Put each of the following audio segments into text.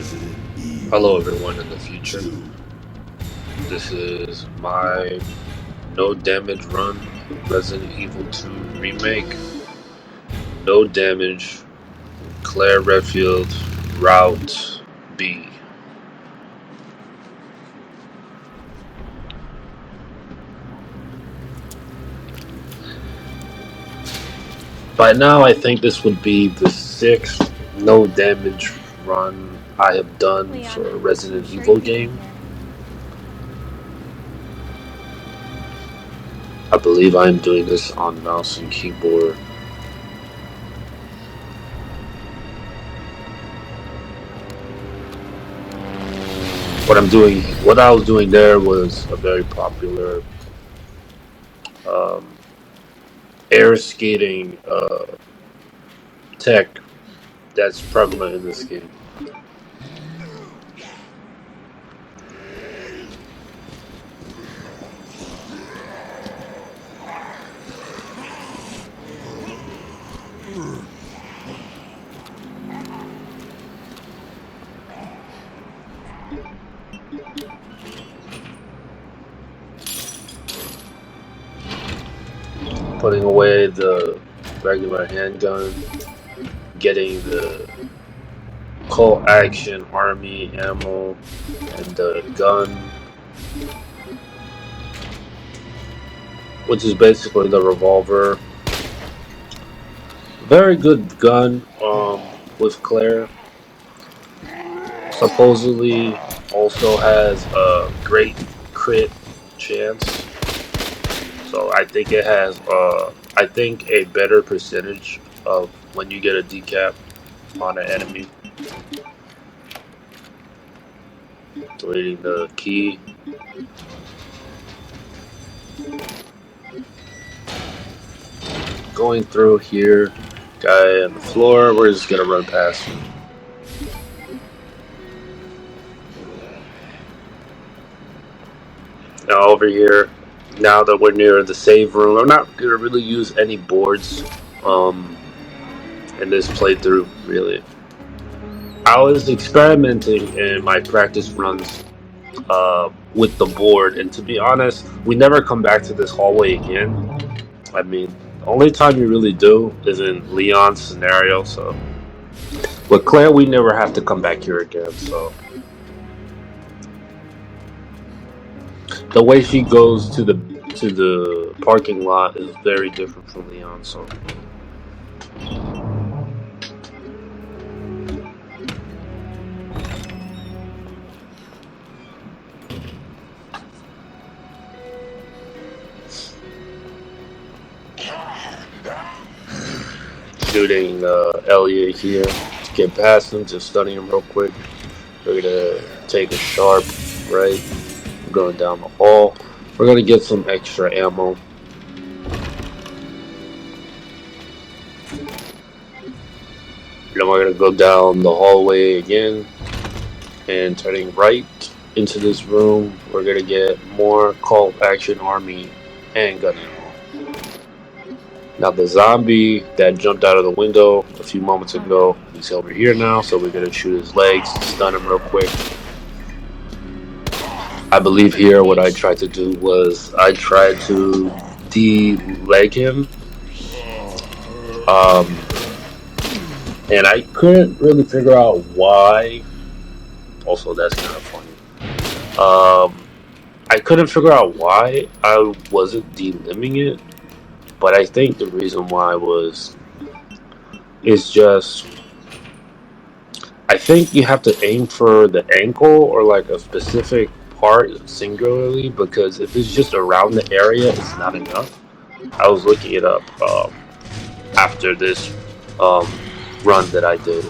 Hello, everyone in the future. This is my no damage run Resident Evil 2 Remake. No damage, Claire Redfield, Route B. By now, I think this would be the sixth no damage run I have done for a Resident Evil game. I believe I am doing this on mouse and keyboard. What I was doing there was a very popular um, air skating tech that's prevalent in this game. Putting away the regular handgun, getting the Colt Action Army ammo and the gun, which is basically the revolver. Very good gun with Claire. Supposedly also has a great crit chance. So I think it has I think a better percentage of when you get a decap on an enemy. Deleting the key. Going through here, guy on the floor, we're just gonna run past him. Now over here, now that we're near the save room, I'm not gonna really use any boards in this playthrough, really. I was experimenting in my practice runs with the board, and to be honest, we never come back to this hallway again. I mean, the only time you really do is in Leon's scenario, so. With Claire, we never have to come back here again, so. The way she goes to the parking lot is very different from Leon, so. Shooting Elliot here to get past him, just stunning him real quick. We're gonna take a sharp right, going down the hall. We're gonna get some extra ammo. Then we're gonna go down the hallway again and turning right into this room. We're gonna get more Colt Action Army handgun ammo. Now the zombie that jumped out of the window a few moments ago, he's over here now, so we're gonna shoot his legs, stun him real quick. I believe here what I tried to do was I tried to de-leg him. And I couldn't really figure out why. Also, that's kind of funny. I couldn't figure out why I wasn't de-limbing it. But I think the reason why is just, I think you have to aim for the ankle or like a specific part singularly, because if it's just around the area, it's not enough. I was looking it up after this run that I did.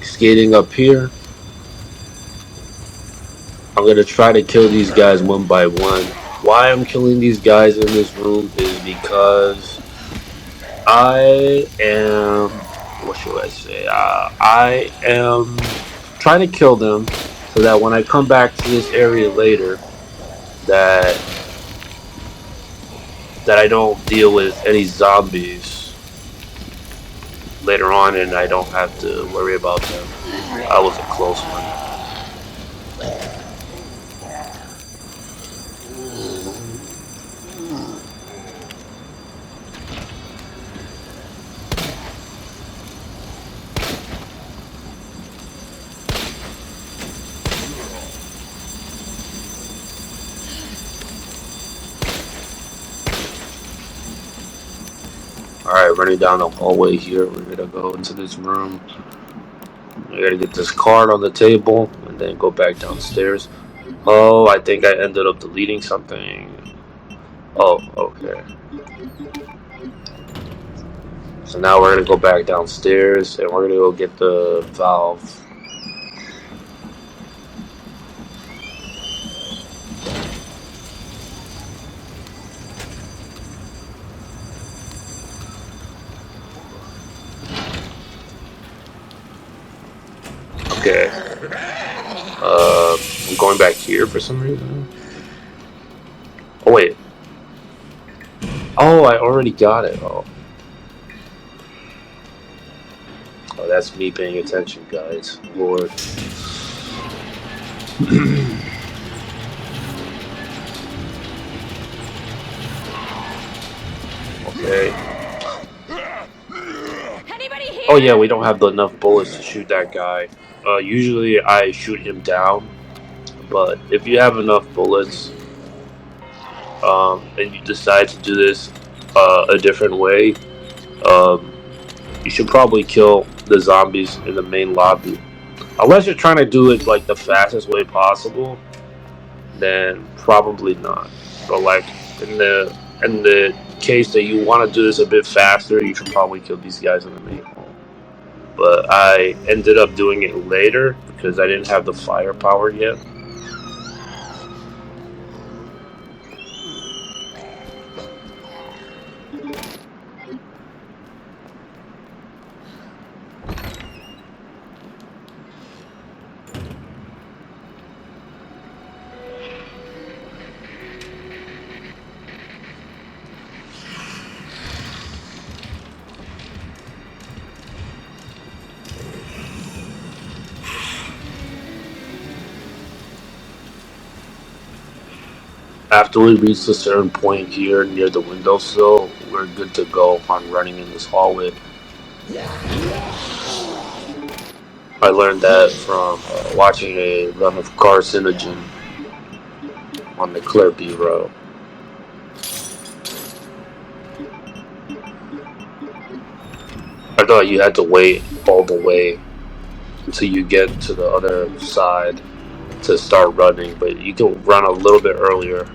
Skating up here. I'm gonna try to kill these guys one by one. Why I'm killing these guys in this room is because I am, what should I say? I am trying to kill them so that when I come back to this area later, that I don't deal with any zombies later on, and I don't have to worry about them. That was a close one. Alright, running down the hallway here. We're gonna go into this room. I gotta get this card on the table and then go back downstairs. Oh, I think I ended up deleting something. Oh, okay. So now we're gonna go back downstairs and we're gonna go get the valve. Okay. I'm going back here for some reason. Oh wait. Oh, I already got it. Oh, that's me paying attention, guys. Lord. Okay. Oh yeah, we don't have enough bullets to shoot that guy. Usually I shoot him down, but if you have enough bullets, and you decide to do this a different way, um, you should probably kill the zombies in the main lobby. Unless you're trying to do it like the fastest way possible, then probably not. But like in the case that you want to do this a bit faster, you should probably kill these guys in the main hall. But I ended up doing it later because I didn't have the firepower yet. After we reach a certain point here near the windowsill, we're good to go on running in this hallway. I learned that from watching a run of Carcinogen on the Clear Bureau. I thought you had to wait all the way until you get to the other side to start running, but you can run a little bit earlier.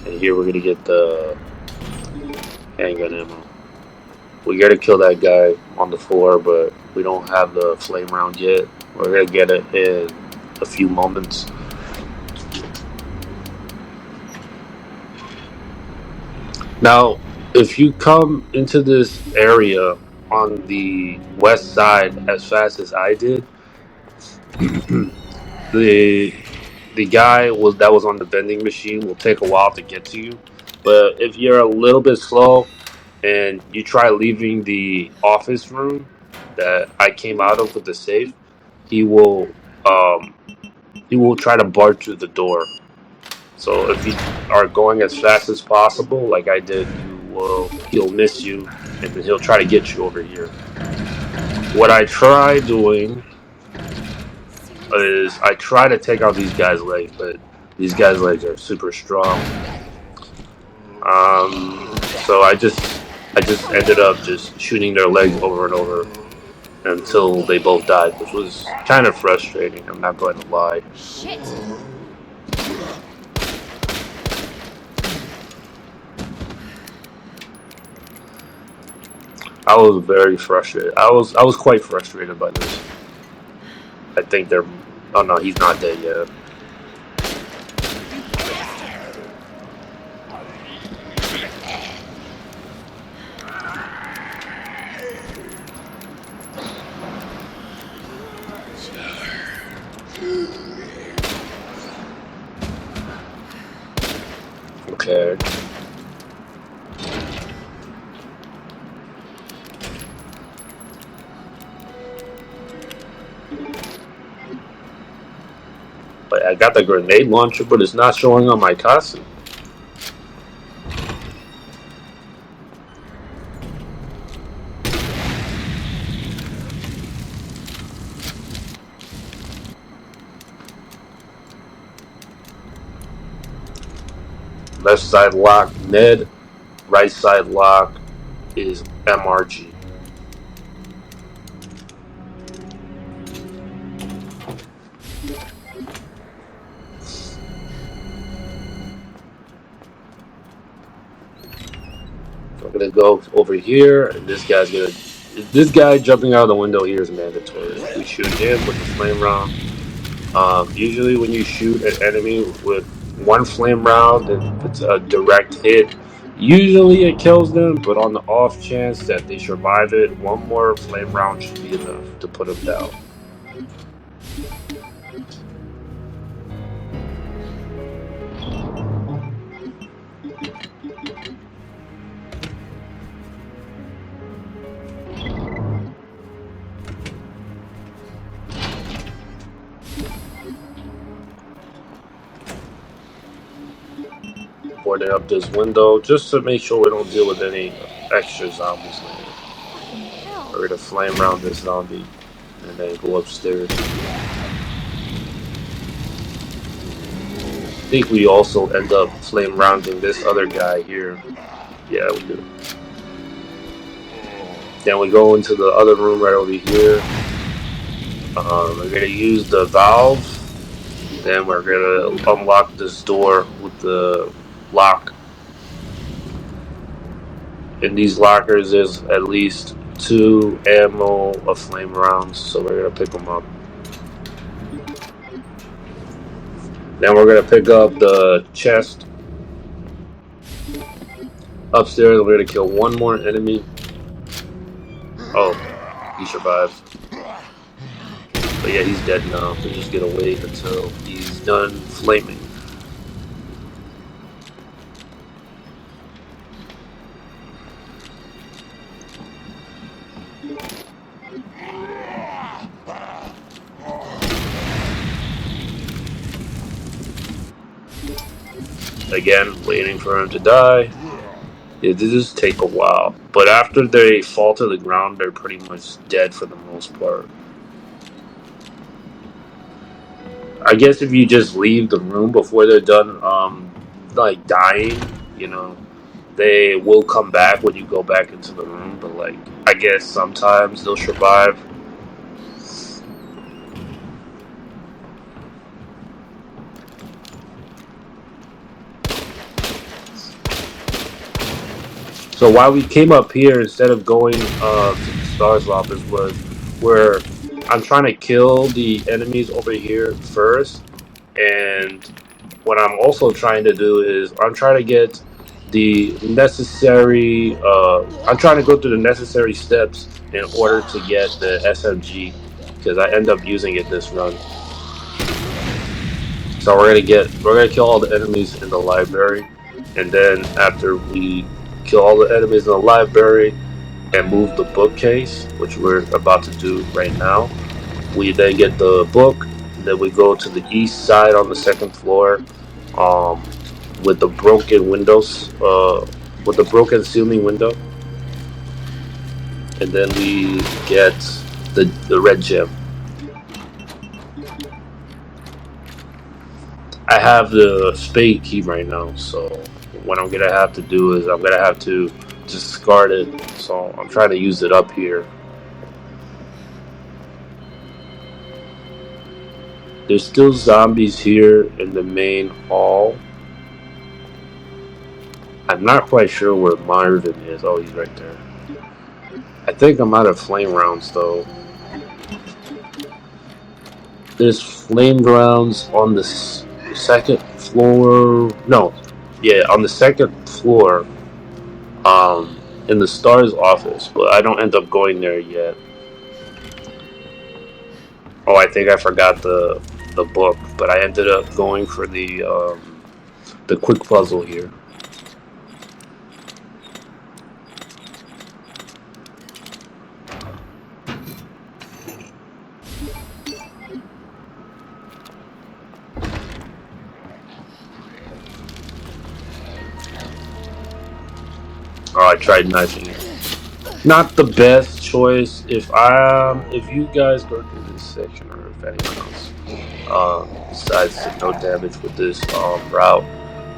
And here we're gonna get the handgun ammo. We gotta kill that guy on the floor, but we don't have the flame round yet. We're gonna get it in a few moments. Now, if you come into this area on the west side as fast as I did, the guy that was on the vending machine will take a while to get to you. But if you're a little bit slow and you try leaving the office room that I came out of with the safe, he will um, try to barge through the door. So if you are going as fast as possible, like I did, he'll miss you, and then he'll try to get you over here. What I try doing is I try to take out these guys' legs, but these guys' legs are super strong. So I just ended up just shooting their legs over and over until they both died, which was kind of frustrating. I'm not going to lie. Shit. I was very frustrated. I was quite frustrated by this. I think they're. Oh no, he's not dead yet. I got the grenade launcher, but it's not showing on my costume. Left side lock, Ned. Right side lock is MRG. So I'm gonna go over here, and this guy's gonna. This guy jumping out of the window here is mandatory. We shoot him with the flame round. Usually, when you shoot an enemy with one flame round and it's a direct hit, usually it kills them. But on the off chance that they survive it, one more flame round should be enough to put them down. Boarding up this window just to make sure we don't deal with any extra zombies later. We're gonna flame round this zombie and then go upstairs. I think we also end up flame rounding this other guy here. Yeah, we do. Then we go into the other room right over here. We're gonna use the valve. Then we're gonna unlock this door with the lock. In these lockers, there's at least 2 ammo of flame rounds, so we're gonna pick them up. Then we're gonna pick up the chest. Upstairs, we're gonna kill one more enemy. Oh, he survived. But yeah, he's dead now. We're just gonna wait until he's done flaming. Again, waiting for him to die. It does take a while, but after they fall to the ground, they're pretty much dead for the most part. I guess if you just leave the room before they're done, like dying, you know, they will come back when you go back into the room. But like, I guess sometimes they'll survive. So why we came up here instead of going to the Stars office was where I'm trying to kill the enemies over here first, and what I'm also trying to do is I'm trying to get the necessary. I'm trying to go through the necessary steps in order to get the SMG because I end up using it this run. So we're gonna kill all the enemies in the library, and then after we kill all the enemies in the library and move the bookcase, which we're about to do right now, we then get the book. Then we go to the east side on the second floor, um, with the broken windows, with the broken ceiling window, and then we get the red gem. I have the spade key right now, so what I'm gonna have to do is I'm gonna have to discard it. So I'm trying to use it up here. There's still zombies here in the main hall. I'm not quite sure where Marvin is. Oh, he's right there. I think I'm out of flame rounds though. There's flame rounds on the second floor. No, yeah, on the second floor. In the Stars office, but I don't end up going there yet. Oh, I think I forgot the book, but I ended up going for the quick puzzle here. I tried knifing it. Not the best choice. If you guys go through this section, or if anyone else decides to no damage with this route,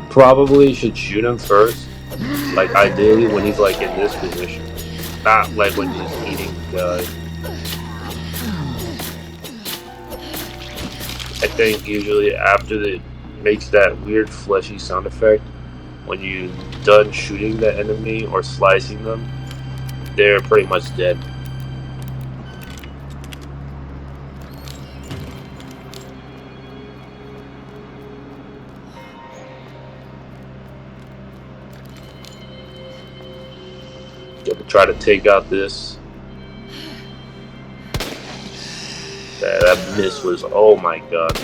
probably should shoot him first. Like ideally when he's like in this position, not like when he's eating the guy. I think usually after it makes that weird fleshy sound effect, when you're done shooting the enemy or slicing them, they're pretty much dead. Gonna try to take out this. That miss was, oh my god.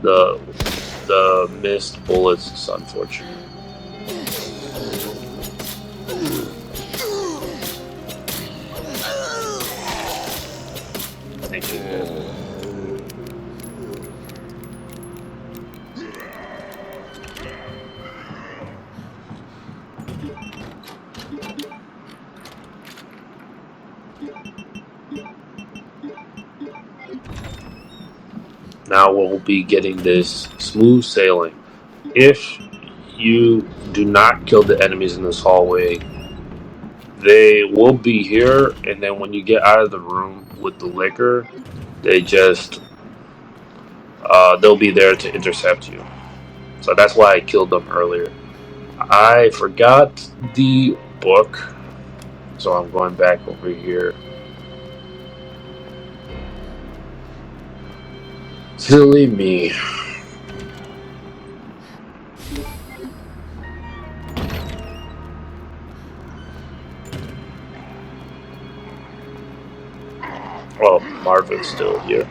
The missed bullets is unfortunate. Thank you. Now we'll be getting this smooth sailing. If you do not kill the enemies in this hallway, they will be here, and then when you get out of the room with the liquor, they just they'll be there to intercept you. So that's why I killed them earlier. I forgot the book, so I'm going back over here. Silly me. Oh, Marvin's still here.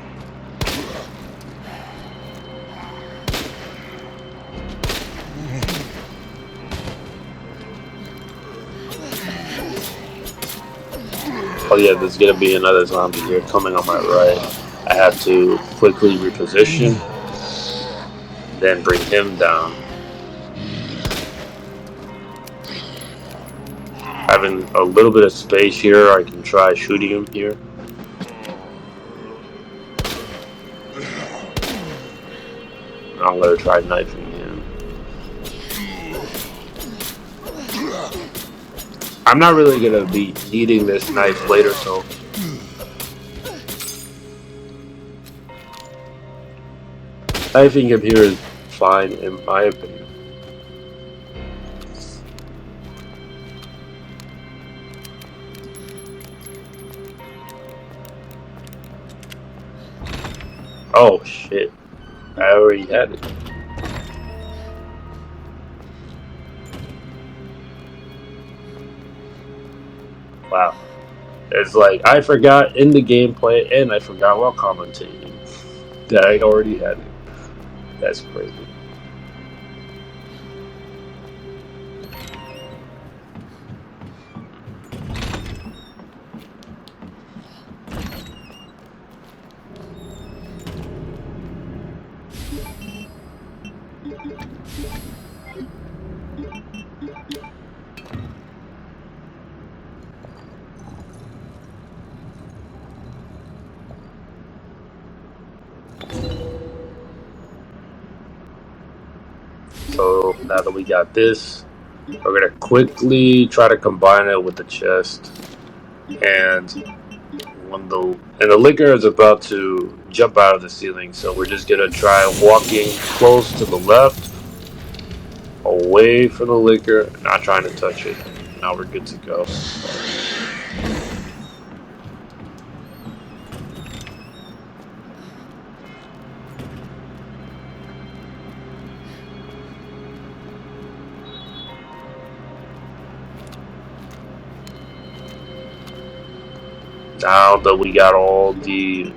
Oh yeah, there's gonna be another zombie here coming on my right. I have to quickly reposition, then bring him down. Having a little bit of space here, I can try shooting him here. I'm gonna try knifing him. I'm not really gonna be needing this knife later, so knifing him here is fine in my opinion. Oh shit, I already had it. Wow. It's like I forgot in the gameplay and I forgot while commentating that I already had it. That's crazy. So now that we got this, we're gonna quickly try to combine it with the chest. And when the liquor is about to jump out of the ceiling, so we're just gonna try walking close to the left, away from the liquor, not trying to touch it. Now we're good to go. Now that we got all the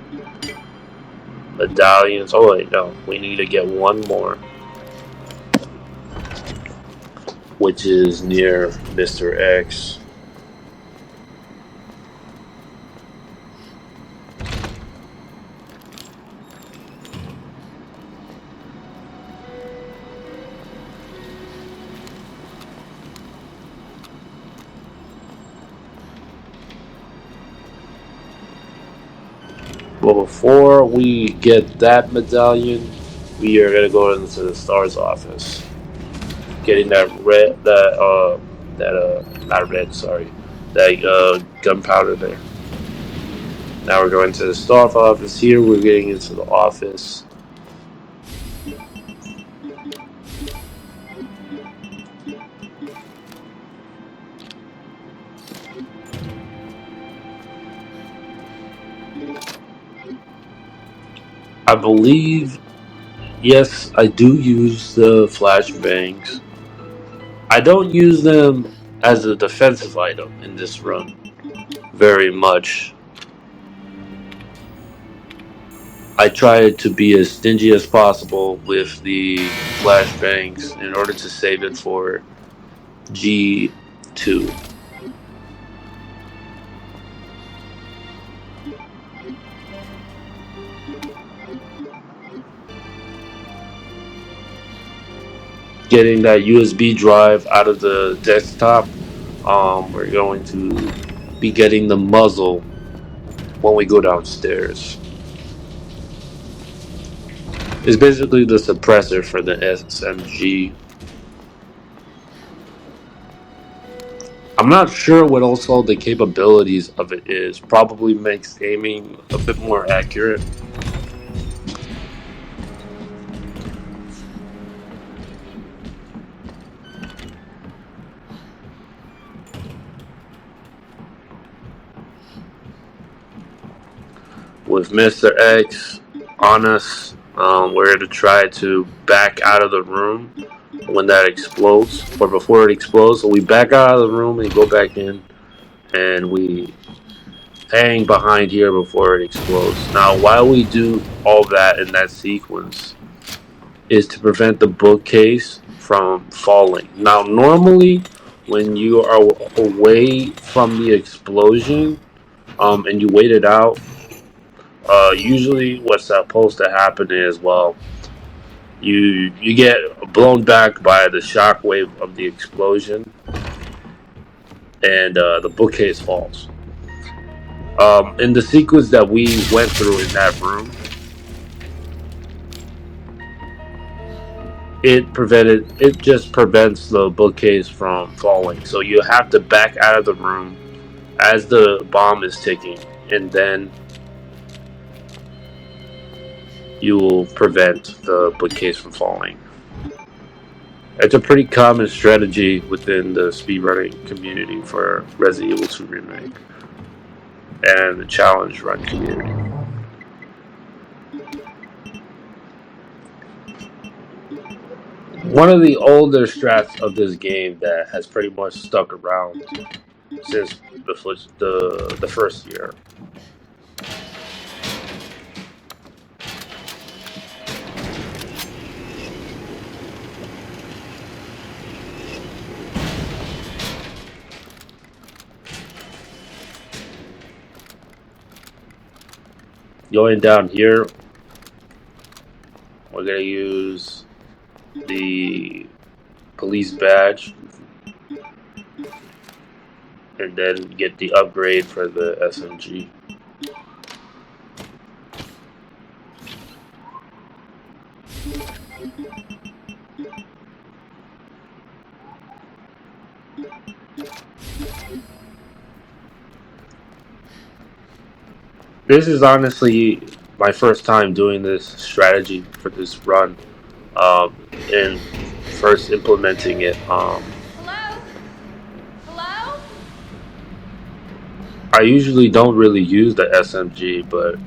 medallions, oh wait, no, we need to get one more, which is near Mr. X. But before we get that medallion, we are gonna go into the Star's office, getting not red, sorry, that gunpowder there. Now we're going to the Star's office. Here we're getting into the office. I believe, yes, I do use the flashbangs. I don't use them as a defensive item in this run very much. I try to be as stingy as possible with the flashbangs in order to save it for G2. Getting that USB drive out of the desktop, we're going to be getting the muzzle when we go downstairs. It's basically the suppressor for the SMG. I'm not sure what also the capabilities of it is. Probably makes aiming a bit more accurate. With Mr. X on us, we're going to try to back out of the room when that explodes, or before it explodes. So we back out of the room and go back in, and we hang behind here before it explodes. Now, while we do all that in that sequence, is to prevent the bookcase from falling. Now, normally, when you are away from the explosion, and you wait it out, usually what's supposed to happen is, well, you get blown back by the shockwave of the explosion, and the bookcase falls. In the sequence that we went through in that room, it just prevents the bookcase from falling. So you have to back out of the room as the bomb is ticking, and then you will prevent the bookcase from falling. It's a pretty common strategy within the speedrunning community for Resident Evil 2 Remake and the challenge run community. One of the older strats of this game that has pretty much stuck around since the first year. Going down here, we're gonna use the police badge and then get the upgrade for the SMG. This is honestly my first time doing this strategy for this run, and first implementing it. Hello? Hello? I usually don't really use the SMG, but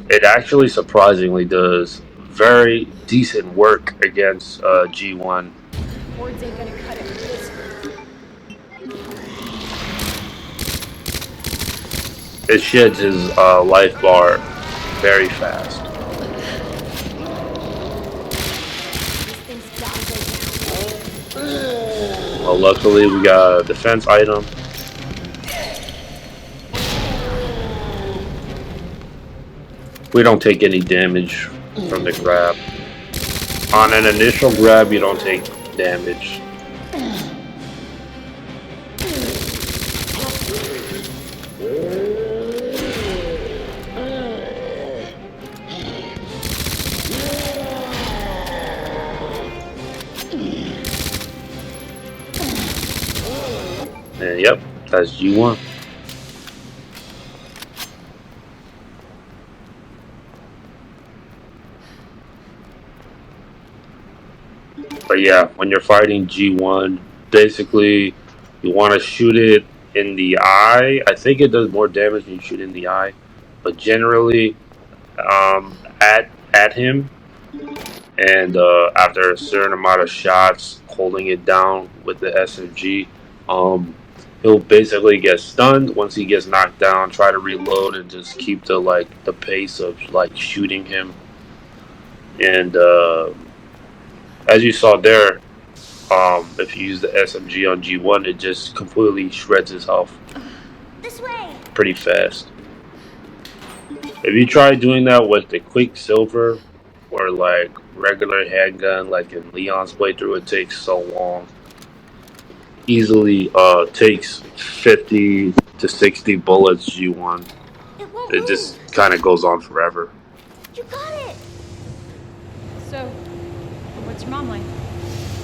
it actually surprisingly does very decent work against G1. Words ain't gonna cut it with this. It sheds his life bar very fast. This thing's gotta go down. Well, luckily we got a defense item. We don't take any damage from the grab. On an initial grab, you don't take damage. And yep, that's G1. But yeah, when you're fighting G1, basically you want to shoot it in the eye. I think it does more damage when you shoot in the eye, but generally, at him, and after a certain amount of shots, holding it down with the SMG, he'll basically get stunned. Once he gets knocked down, try to reload and just keep the pace of like shooting him. And as you saw there, if you use the SMG on G1, it just completely shreds his health This way. pretty fast. If you try doing that with the Quicksilver or like regular handgun, like in Leon's playthrough, it takes so long. Easily takes 50 to 60 bullets G1. It won't It move. just kind of goes on forever. You got it. So, what's your mom like?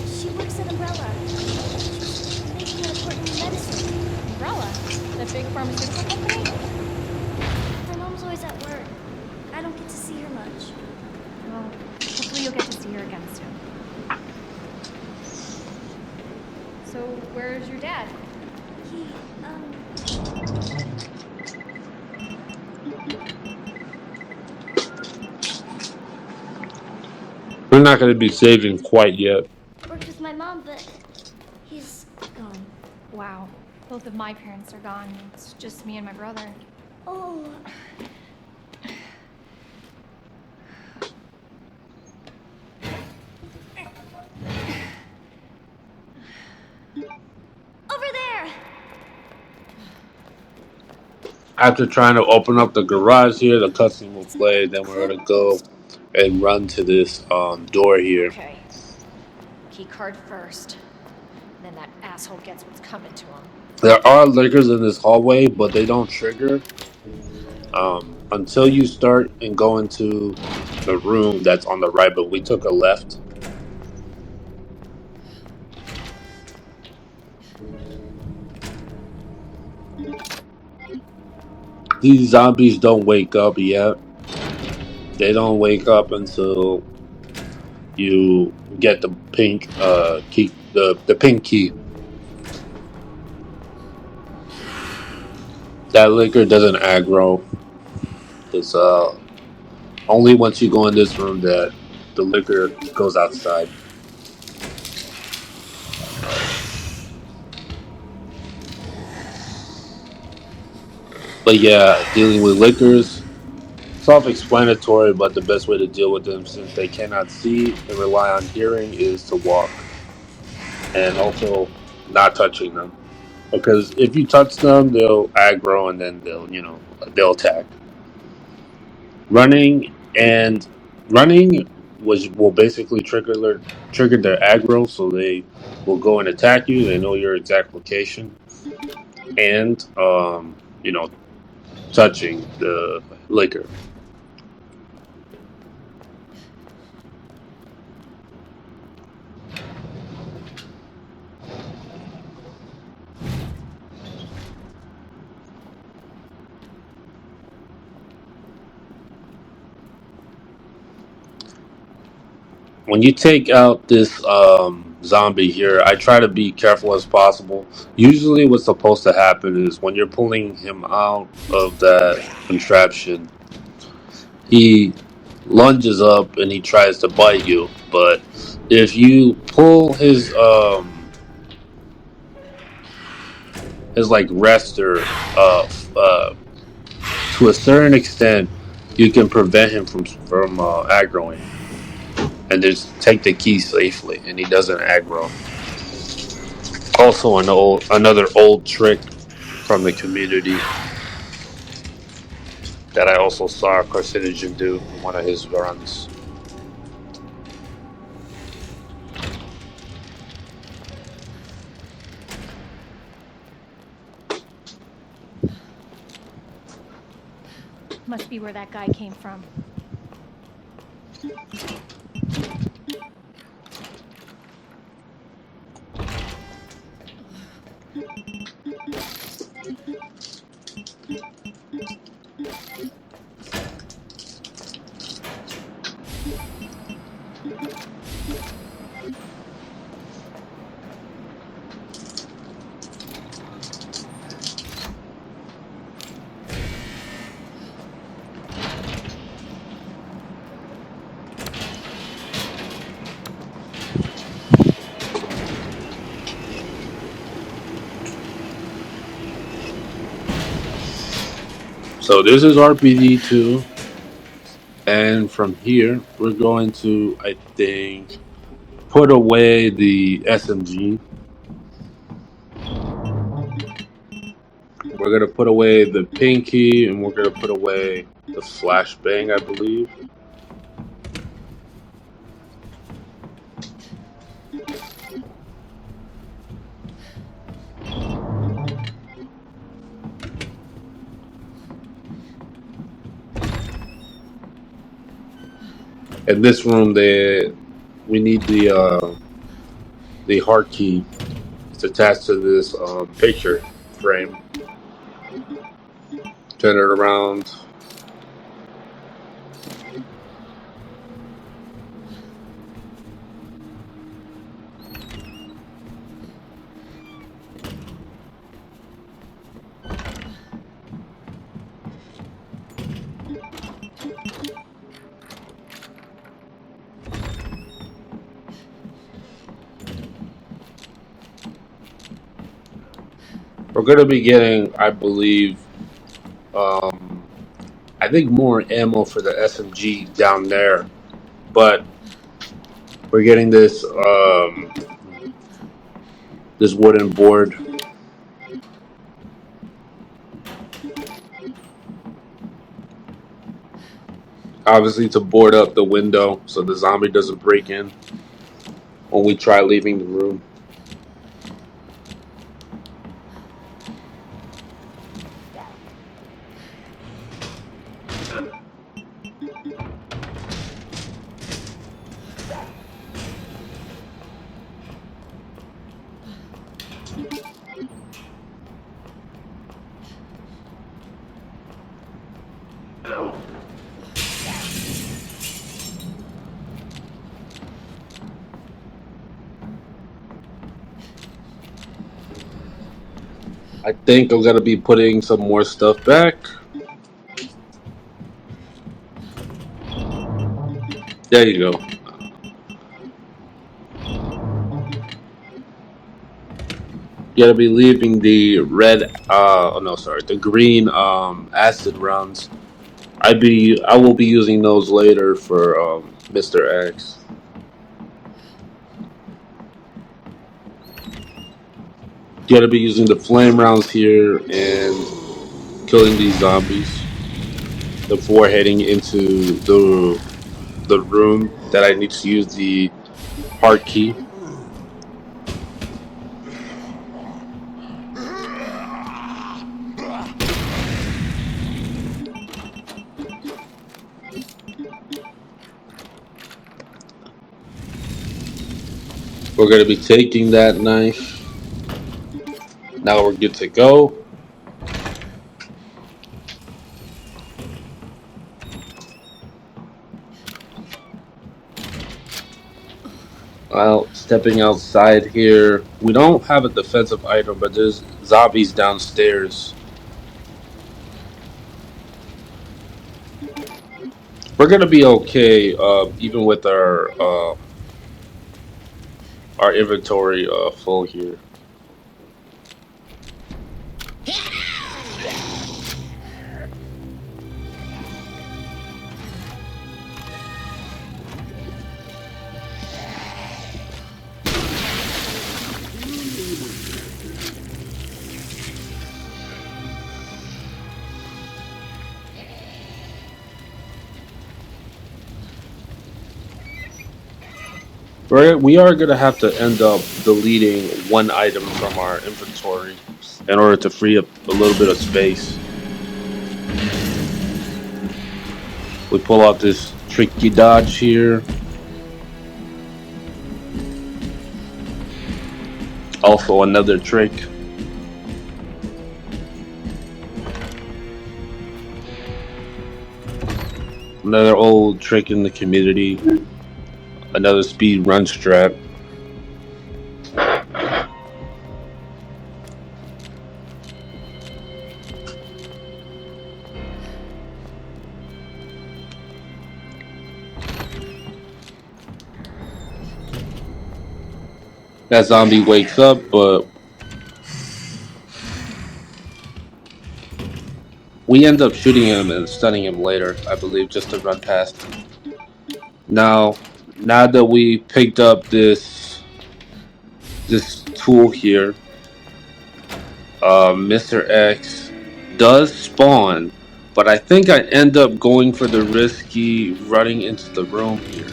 She works at Umbrella. She's making an important medicine. Umbrella? That big pharmaceutical company? My mom's always at work. I don't get to see her much. Well, hopefully you'll get to see her again soon. So, where's your dad? He, We're not going to be saving quite yet. worked with my mom, but he's gone. Wow. Both of my parents are gone. It's just me and my brother. Oh. Over there! After trying to open up the garage here, the cutscene will play. Then we're going to go and run to this door here. Okay. Key card first. Then that asshole gets what's coming to him. There are lickers in this hallway, but they don't trigger until you start and go into the room that's on the right. But we took a left. These zombies don't wake up yet. They don't wake up until you get the pink key, the pink key. That liquor doesn't aggro. It's only once you go in this room that the liquor goes outside. But yeah, dealing with liquors, self-explanatory, but the best way to deal with them, since they cannot see and rely on hearing, is to walk. And also not touching them. Because if you touch them, they'll aggro and then they'll attack. Running and running will basically trigger their aggro, so they will go and attack you. They know your exact location, and touching the liquor. When you take out this zombie here, I try to be careful as possible. Usually, what's supposed to happen is when you're pulling him out of that contraption, he lunges up and he tries to bite you. But if you pull his like rester to a certain extent, you can prevent him from aggroing, and just take the key safely, and he doesn't aggro. Also, another old trick from the community that I also saw Carcinogen do in one of his runs. Must be where that guy came from. So this is RPD2, and from here we're going to, I think, put away the SMG. We're gonna put away the pinky, and we're gonna put away the flashbang, I believe. In this room, we need the heart key. It's attached to this picture frame. Turn it around. We're gonna be getting, I believe, um, I think more ammo for the SMG down there, but we're getting this wooden board, obviously to board up the window so the zombie doesn't break in when we try leaving the room. I think I'm gonna be putting some more stuff back. There you go. Gonna be leaving the red, oh no, sorry, the green acid rounds. I will be using those later for Mr. X. Gonna be using the flame rounds here and killing these zombies before heading into the room that I need to use the heart key. We're gonna be taking that knife. Now we're good to go. Well, stepping outside here, we don't have a defensive item, but there's zombies downstairs. We're gonna be okay, even with our inventory full here. We are gonna have to end up deleting one item from our inventory in order to free up a little bit of space. We pull out this tricky dodge here. Also another trick. Another old trick in the community. Another speed run strat. That zombie wakes up, but We end up shooting him and stunning him later, I believe, just to run past him. Now, now that we picked up this tool here, Mr. X does spawn, but I think I end up going for the risky running into the room here.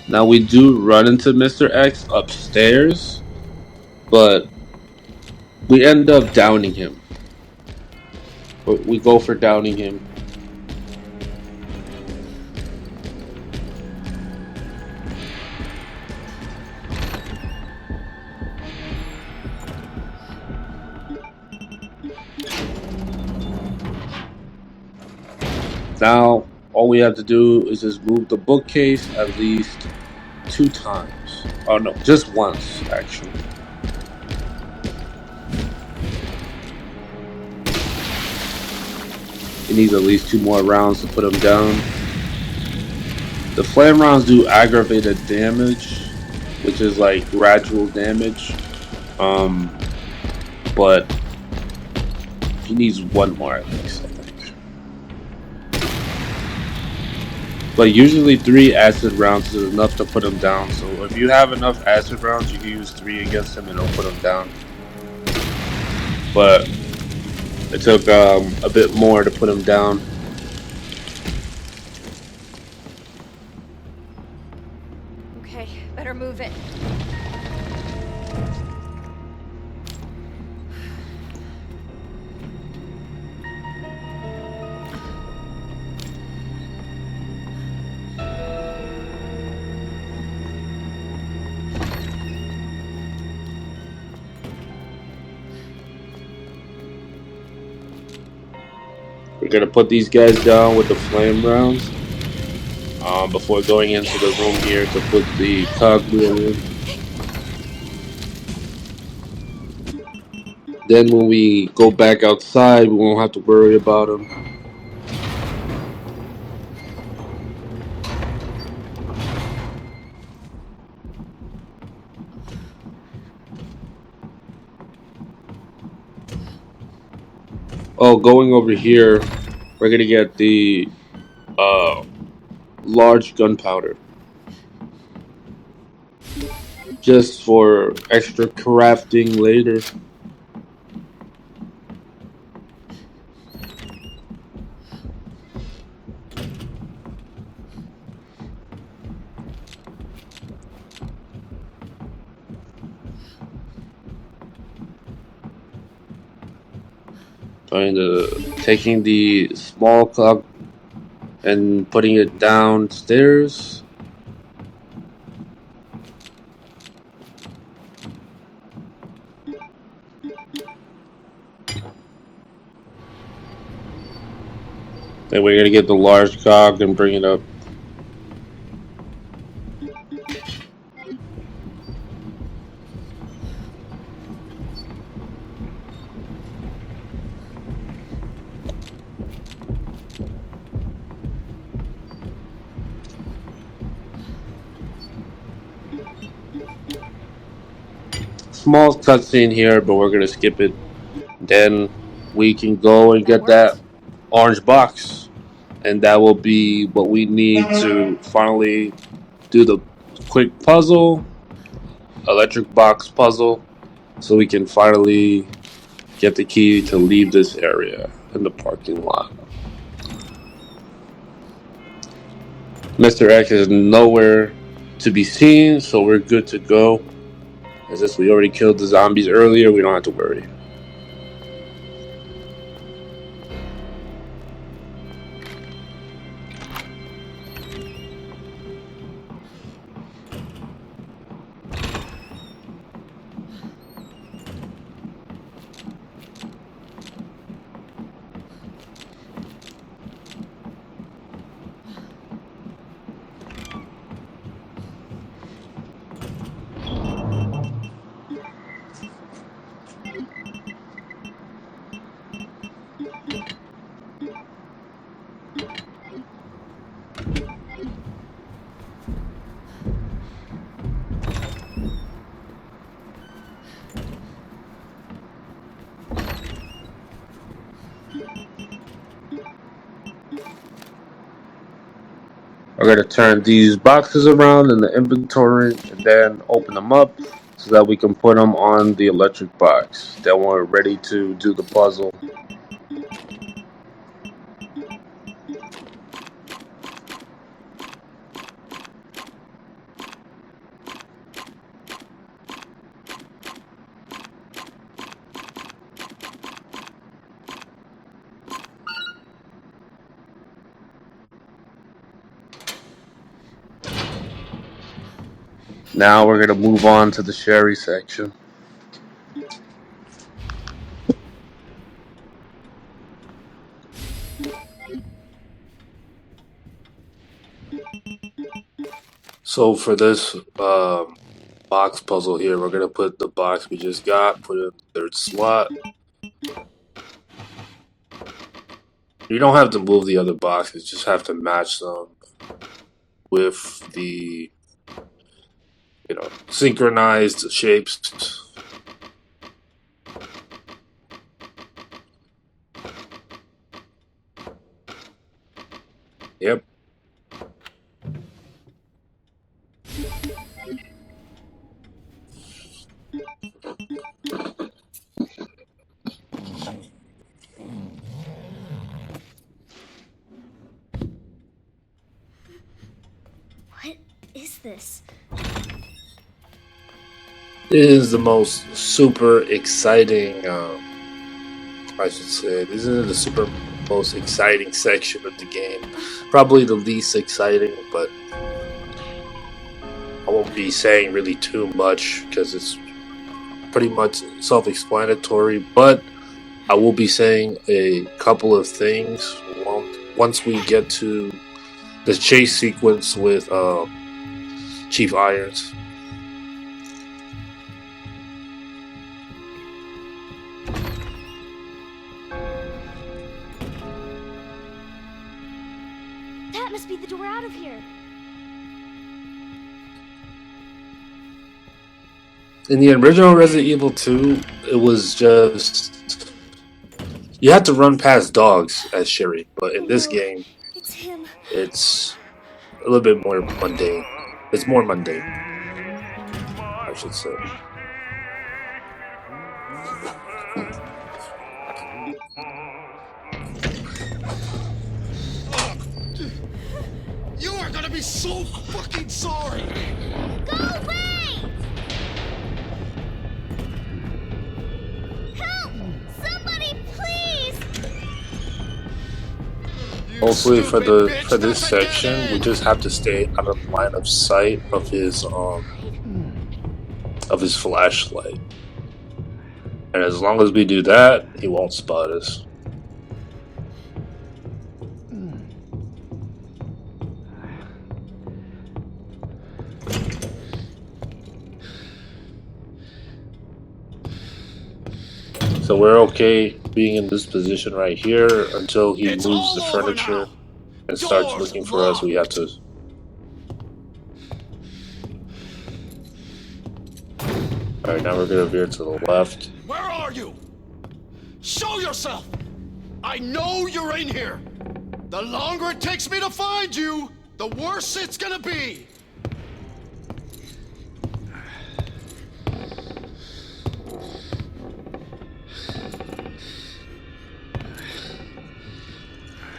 Now we do run into Mr. X upstairs, but we end up downing him. We go for downing him. Now all we have to do is just move the bookcase at least 2 times. Oh no, just once actually. He needs at least 2 more rounds to put him down. The flame rounds do aggravated damage, which is like gradual damage. Um, but he needs 1 more at least, I think. But usually 3 acid rounds is enough to put him down. So if you have enough acid rounds, you can use 3 against him and it'll put him down. But it took a bit more to put him down. Okay, better move it. We're gonna put these guys down with the flame rounds before going into the room here to put the cogwheel in. Then when we go back outside, we won't have to worry about them. Oh, going over here, we're gonna get the uh, large gunpowder. Just for extra crafting later. Taking the small cog and putting it downstairs. Then we're gonna get the large cog and bring it up. Small cutscene here, but we're gonna skip it. Then we can go and get that orange box, and that will be what we need to finally do the quick puzzle, electric box puzzle, so we can finally get the key to leave this area in the parking lot. Mr. X is nowhere to be seen, so we're good to go. As if we already killed the zombies earlier, we don't have to worry. going to turn these boxes around in the inventory and then open them up so that we can put them on the electric box. Then we're ready to do the puzzle. Now we're going to move on to the Sherry section. So for this box puzzle here, we're going to put the box we just got, put it in the third slot. You don't have to move the other boxes, just have to match them with the, synchronized shapes. Yep. What is this? This is the most super exciting, I should say. This is the most exciting section of the game. Probably the least exciting, but I won't be saying really too much because it's pretty much self-explanatory. But I will be saying a couple of things once we get to the chase sequence with Chief Irons. That must be the door out of here. In the original Resident Evil 2, it was just... You had to run past dogs as Sherry, but in this game, It's him. it's a little bit more mundane. It's more mundane, I should say. You are gonna be so fucking sorry! Go away! Help! Somebody, please! Hopefully for this section, we just have to stay out of line of sight of his flashlight. And as long as we do that, he won't spot us. So we're okay being in this position right here until he moves the furniture and starts looking for us. We have to... Alright, now we're gonna veer to the left. Where are you? Show yourself! I know you're in here! The longer it takes me to find you, the worse it's gonna be!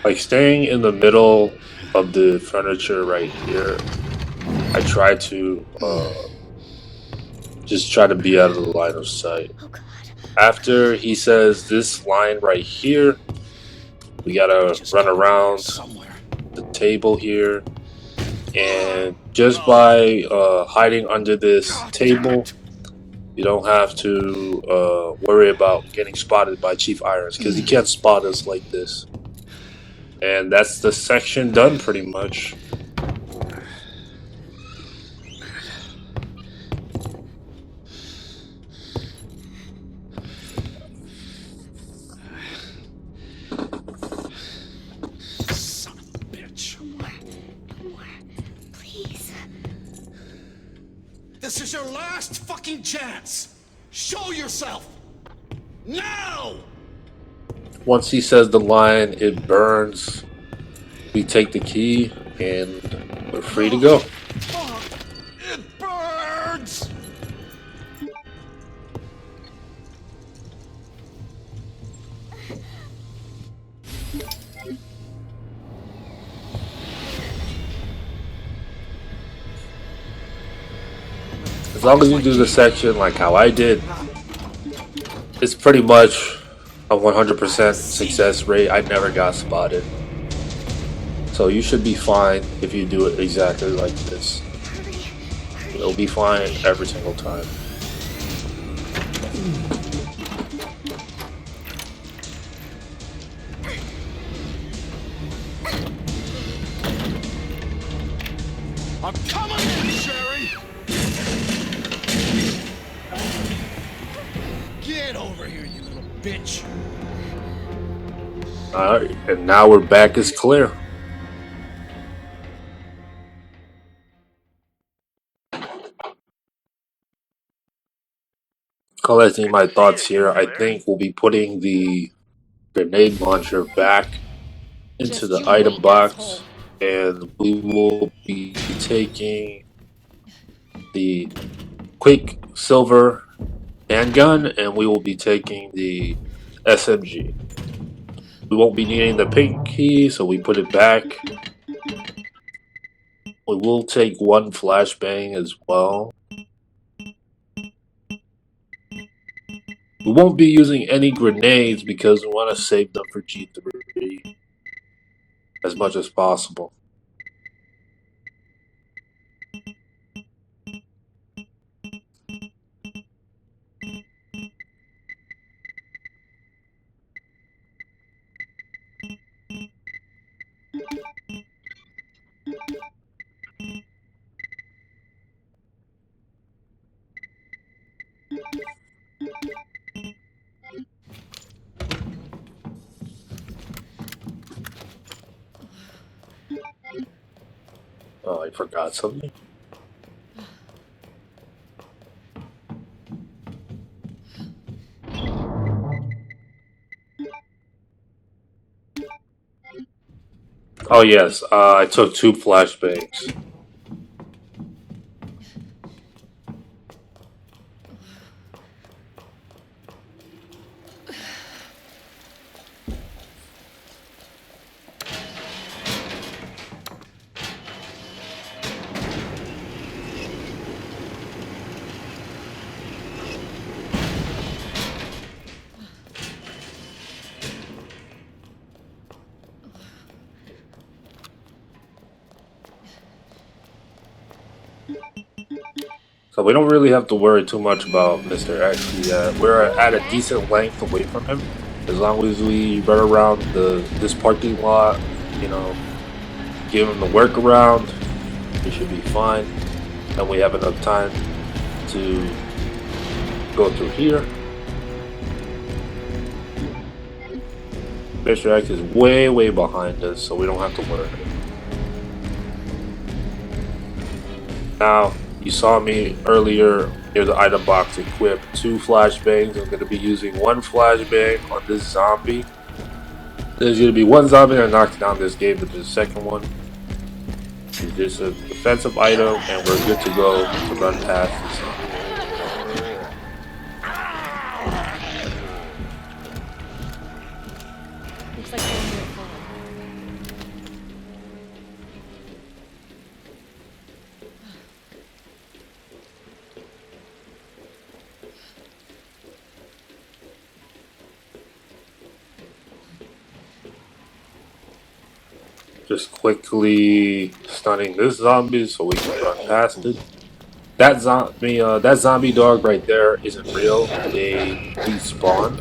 Like staying in the middle of the furniture right here, I try to just try to be out of the line of sight. Oh God. After he says this line right here, we gotta run around the table here, and just by hiding under this table, you don't have to worry about getting spotted by Chief Irons, because he can't spot us like this. And that's the section done pretty much. Son of a bitch. Please. This is your last fucking chance! Show yourself! Now! Once he says the line, it burns. We take the key and we're free to go. Fuck! It burns! As long as you do the section like how I did, it's pretty much a 100% success rate. I never got spotted. So you should be fine if you do it exactly like this. It'll be fine every single time. I'm coming in, Sherry! Get over here, you little bitch! Alright, and now we're back as clear. Collecting my thoughts here, I think we'll be putting the grenade launcher back into the item box, and we will be taking the Quicksilver handgun, and we will be taking the SMG. We won't be needing the pink key, so we put it back. We will take one flashbang as well. We won't be using any grenades because we want to save them for G3 as much as possible. Oh, I forgot something. Oh yes, I took 2 flashbangs. So we don't really have to worry too much about Mr. X yet. We're at a decent length away from him. As long as we run around this parking lot, you know, give him the workaround, we should be fine. And we have enough time to go through here. Mr. X is way behind us, so we don't have to worry. Now, you saw me earlier near the item box equipped 2 flashbangs. I'm going to be using 1 flashbang on this zombie. There's going to be 1 zombie that knocks down this game, but the second one is just a defensive item, and we're good to go to run past this zombie. Looks like they're here for Just quickly stunning this zombie so we can run past it. That zombie dog right there isn't real. They despawn,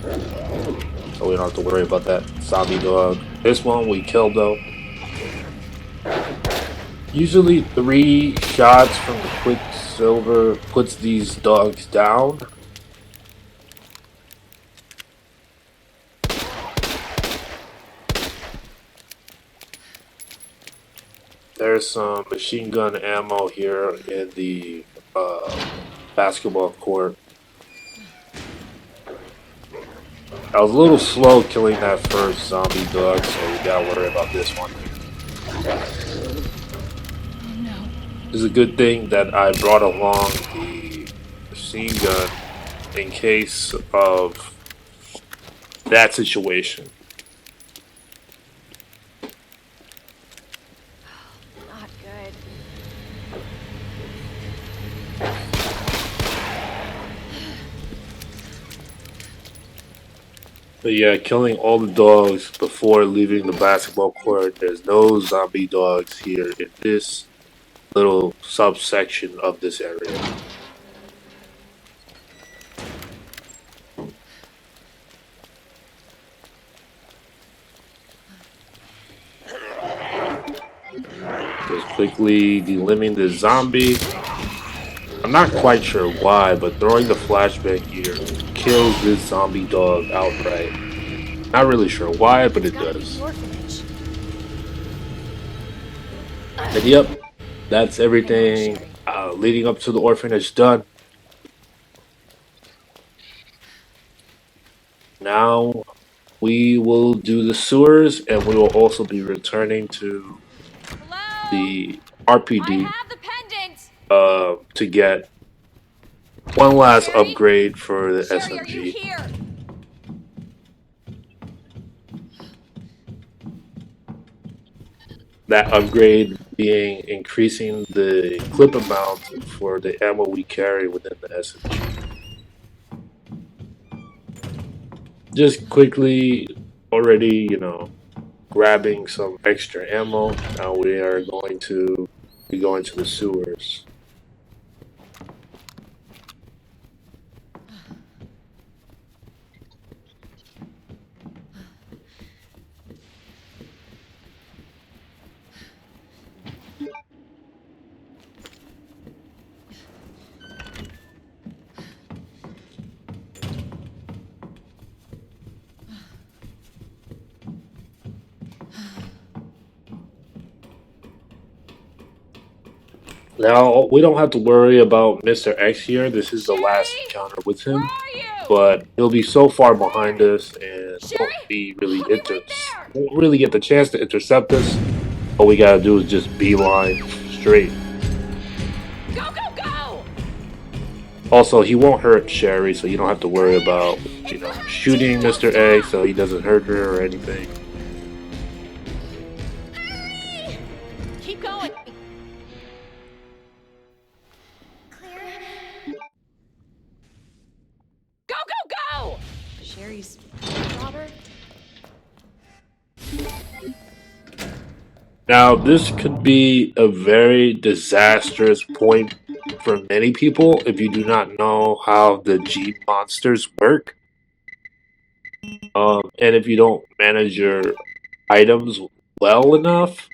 so we don't have to worry about that zombie dog. This one we killed though. Usually 3 shots from the Quicksilver puts these dogs down. There's some machine gun ammo here in the basketball court. I was a little slow killing that first zombie dog, so we gotta worry about this one. no. It's a good thing that I brought along the machine gun in case of that situation. Not good. But yeah, killing all the dogs before leaving the basketball court. There's no zombie dogs here in this little subsection of this area. Just quickly delimbing the zombie. I'm not quite sure why, but throwing the flashbang here kills this zombie dog outright. Not really sure why, but It's it gotta be the does. orphanage. And yep, that's Hang on, everything Sherry. leading up to the orphanage done. Now we will do the sewers, and we will also be returning to Hello? the I RPD have the pendant! to get one last Sherry? upgrade for the Sherry, are you SMG. here? That upgrade being increasing the clip amount for the ammo we carry within the SMG. Just quickly, already, grabbing some extra ammo. Now we are going to be going to the sewers. Now we don't have to worry about Mr. X here. This is the last Sherry? encounter with Where him, are you? but he'll be so far behind us and Sherry? I'll be right there! won't really get the chance to intercept us. All we gotta do is just beeline straight. Go, go, go! Also, he won't hurt Sherry, so you don't have to worry about, It's the shooting RE2! Don't Mr. X stop! so he doesn't hurt her or anything. Hurry! Keep going. Claire? Go, go, go! Sherry's daughter? Now, this could be a very disastrous point for many people if you do not know how the G monsters work. And if you don't manage your items well enough.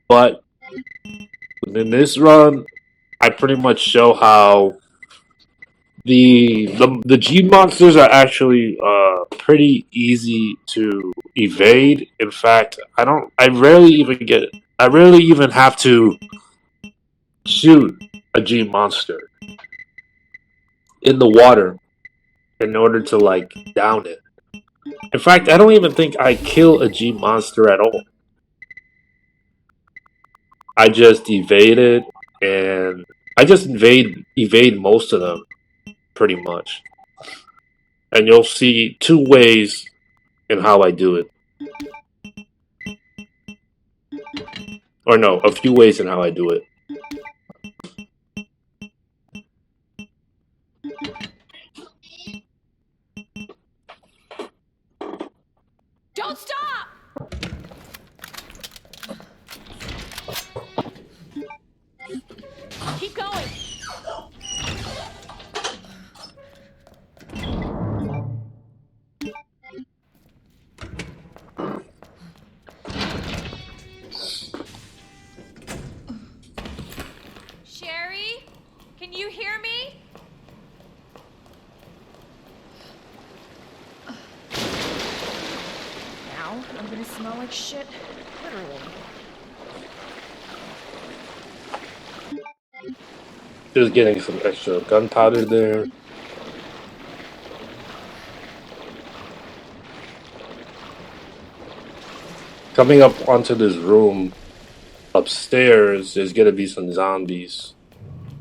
But in this run, I pretty much show how the G monsters are actually pretty easy to evade. In fact, I rarely even have to shoot a G monster in the water in order to like down it. In fact, I don't even think I kill a G monster at all. I just evade it, and I just evade most of them pretty much. And you'll see two ways in how I do it. Or no, a few ways in how I do it. Don't stop! Keep going. Sherry? Can you hear me? Now I'm gonna smell like shit. Literally. Just getting some extra gunpowder there. Coming up onto this room, upstairs, there's gonna be some zombies.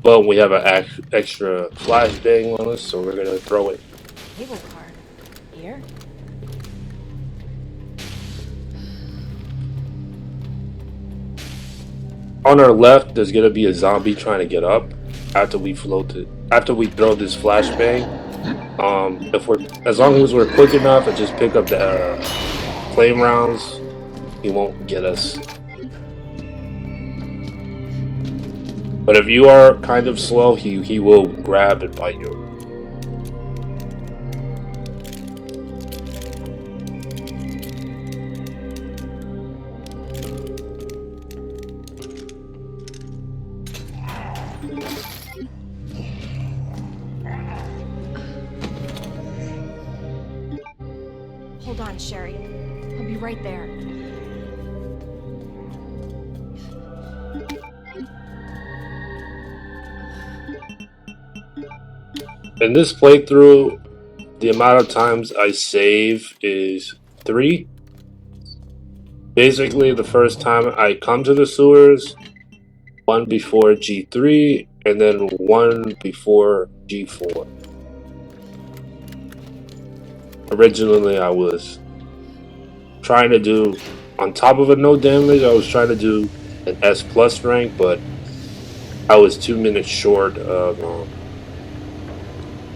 But we have an extra flashbang on us, so we're gonna throw it. Cable card. Here? On our left, there's gonna be a zombie trying to get up after we after we throw this flashbang. If we're as long as we're quick enough and just pick up the flame rounds, he won't get us. But if you are kind of slow, he will grab and bite you. Hold on, Sherry. I'll be right there. In this playthrough, the amount of times I save is 3. Basically, the first time I come to the sewers, 1 before G3, and then 1 before G4. Originally, I was trying to do, on top of a no damage, I was trying to do an S plus rank, but I was 2 minutes short of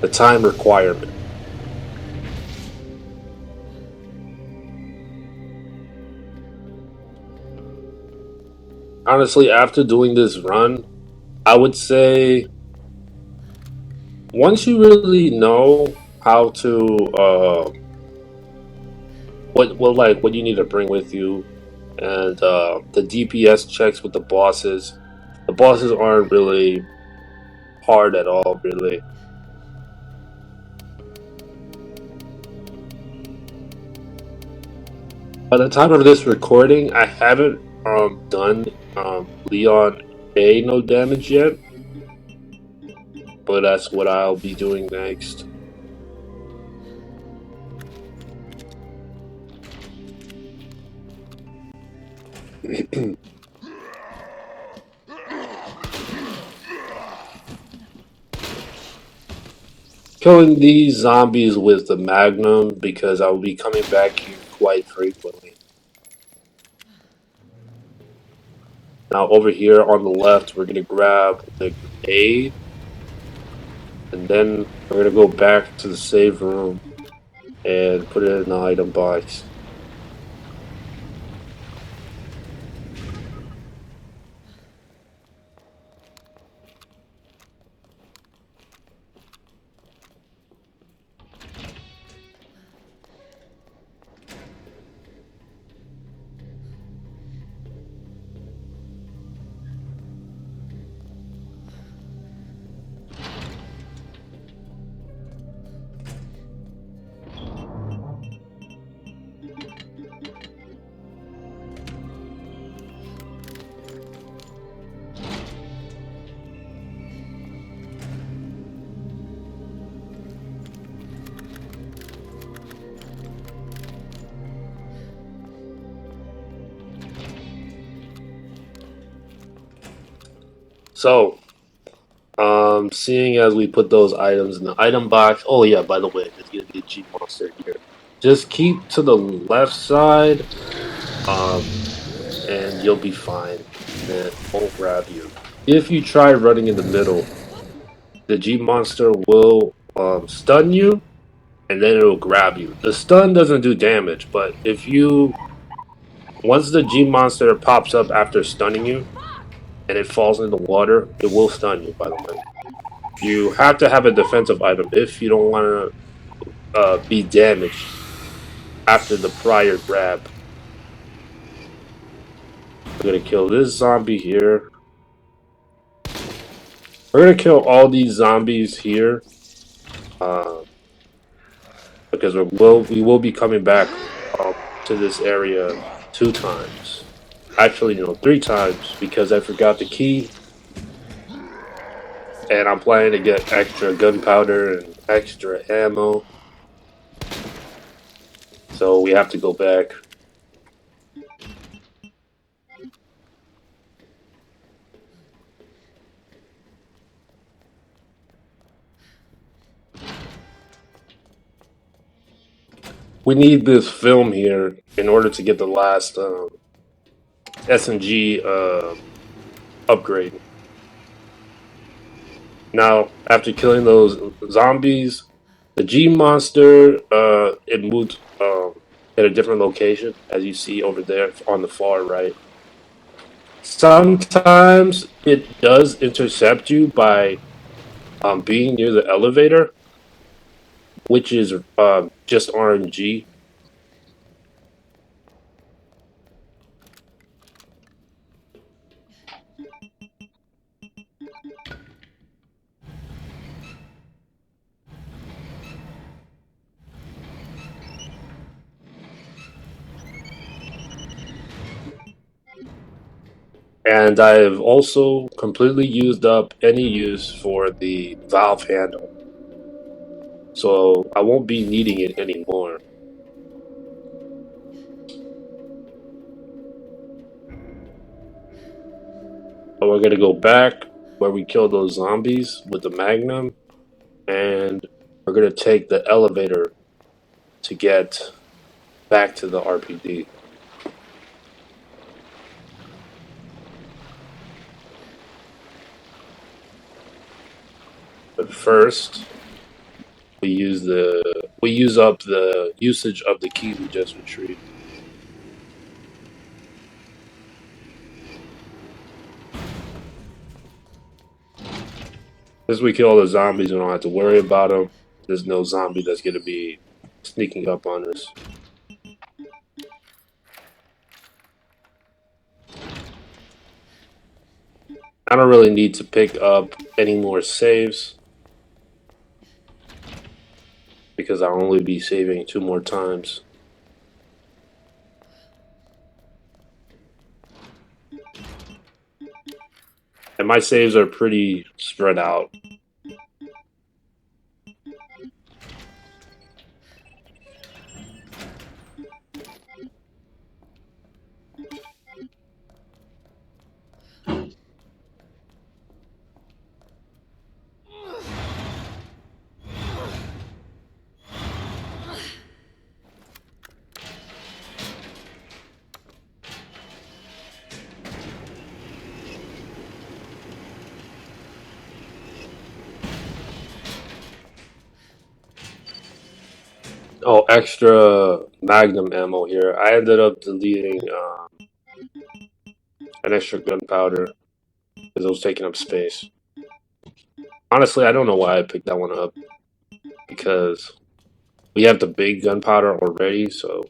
the time requirement. Honestly, after doing this run, I would say once you really know how to what you need to bring with you, and the DPS checks with the bosses aren't really hard at all, really. By the time of this recording, I haven't done Leon A no damage yet, but that's what I'll be doing next. Killing these zombies with the Magnum because I will be coming back here quite frequently. Now over here on the left, we're going to grab the grenade, and then we're going to go back to the save room and put it in the item box. So, seeing as we put those items in the item box, oh yeah, by the way, there's gonna be a G monster here. Just keep to the left side, and you'll be fine. And it won't grab you. If you try running in the middle, the G monster will stun you, and then it'll grab you. The stun doesn't do damage, but once the G monster pops up after stunning you, and it falls in the water, it will stun you, by the way. You have to have a defensive item if you don't want to be damaged after the prior grab. We're going to kill this zombie here. We're going to kill all these zombies here. Because we will be coming back to this area 2 times. Actually, no, 3 times, because I forgot the key. And I'm planning to get extra gunpowder and extra ammo. So we have to go back. We need this film here in order to get the last SNG upgrade. Now, after killing those zombies, the G monster it moved at a different location, as you see over there on the far right. Sometimes it does intercept you by being near the elevator, which is just RNG. And I've also completely used up any use for the valve handle. So I won't be needing it anymore. But we're gonna go back where we killed those zombies with the Magnum, and we're gonna take the elevator to get back to the RPD. But first, we use up the usage of the key we just retrieved. Since we kill all the zombies, we don't have to worry about them. There's no zombie that's gonna be sneaking up on us. I don't really need to pick up any more saves because I'll only be saving 2 more times. And my saves are pretty spread out. Oh, extra Magnum ammo here. I ended up deleting an extra gunpowder because it was taking up space. Honestly, I don't know why I picked that one up because we have the big gunpowder already, so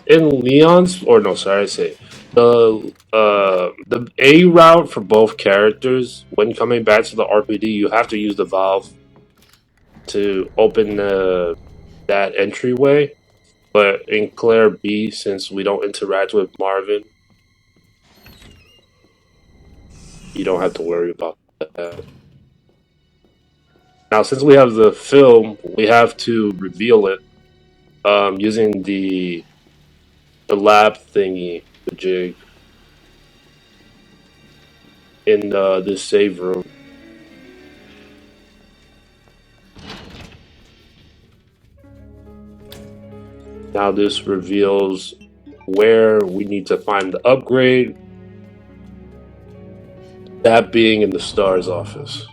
in Leon's or no, sorry, I say the A route for both characters when coming back to the RPD, you have to use the valve to open that entryway. But in Claire B, since we don't interact with Marvin, you don't have to worry about that. Now, since we have the film, we have to reveal it using the lab thingy, the jig, in this save room. Now this reveals where we need to find the upgrade, that being in the STAR's office.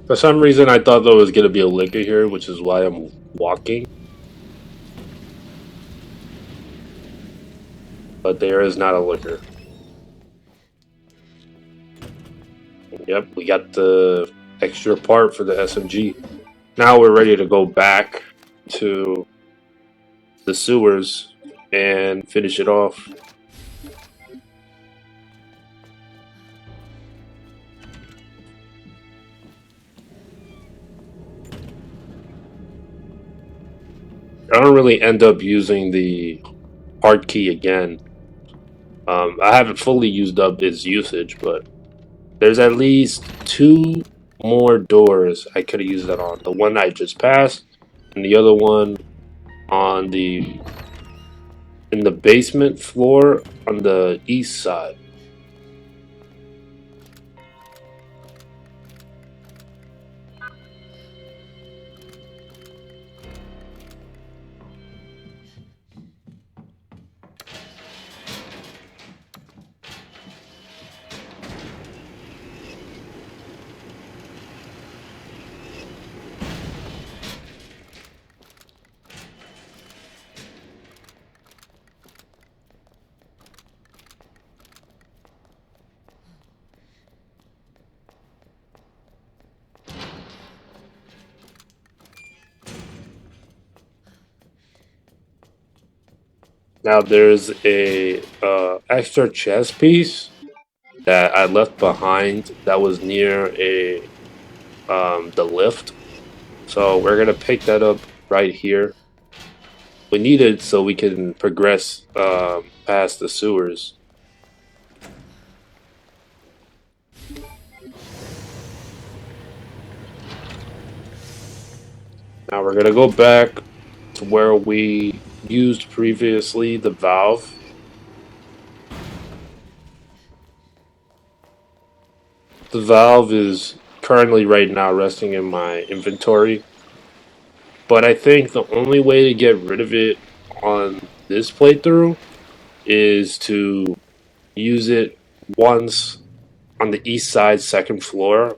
For some reason, I thought there was gonna be a liquor here, which is why I'm walking. But there is not a liquor. Yep, we got the extra part for the SMG. Now we're ready to go back to the sewers and finish it off. I don't really end up using the hard key again. I haven't fully used up its usage, but there's at least 2 more doors I could have used that on. The one I just passed, and the other one on the in the basement floor on the east side. Now there's a extra chest piece that I left behind that was near a the lift. So we're gonna pick that up right here. We need it so we can progress past the sewers. Now we're gonna go back to where we used previously the valve. The valve is currently right now resting in my inventory, but I think the only way to get rid of it on this playthrough is to use it once on the east side second floor,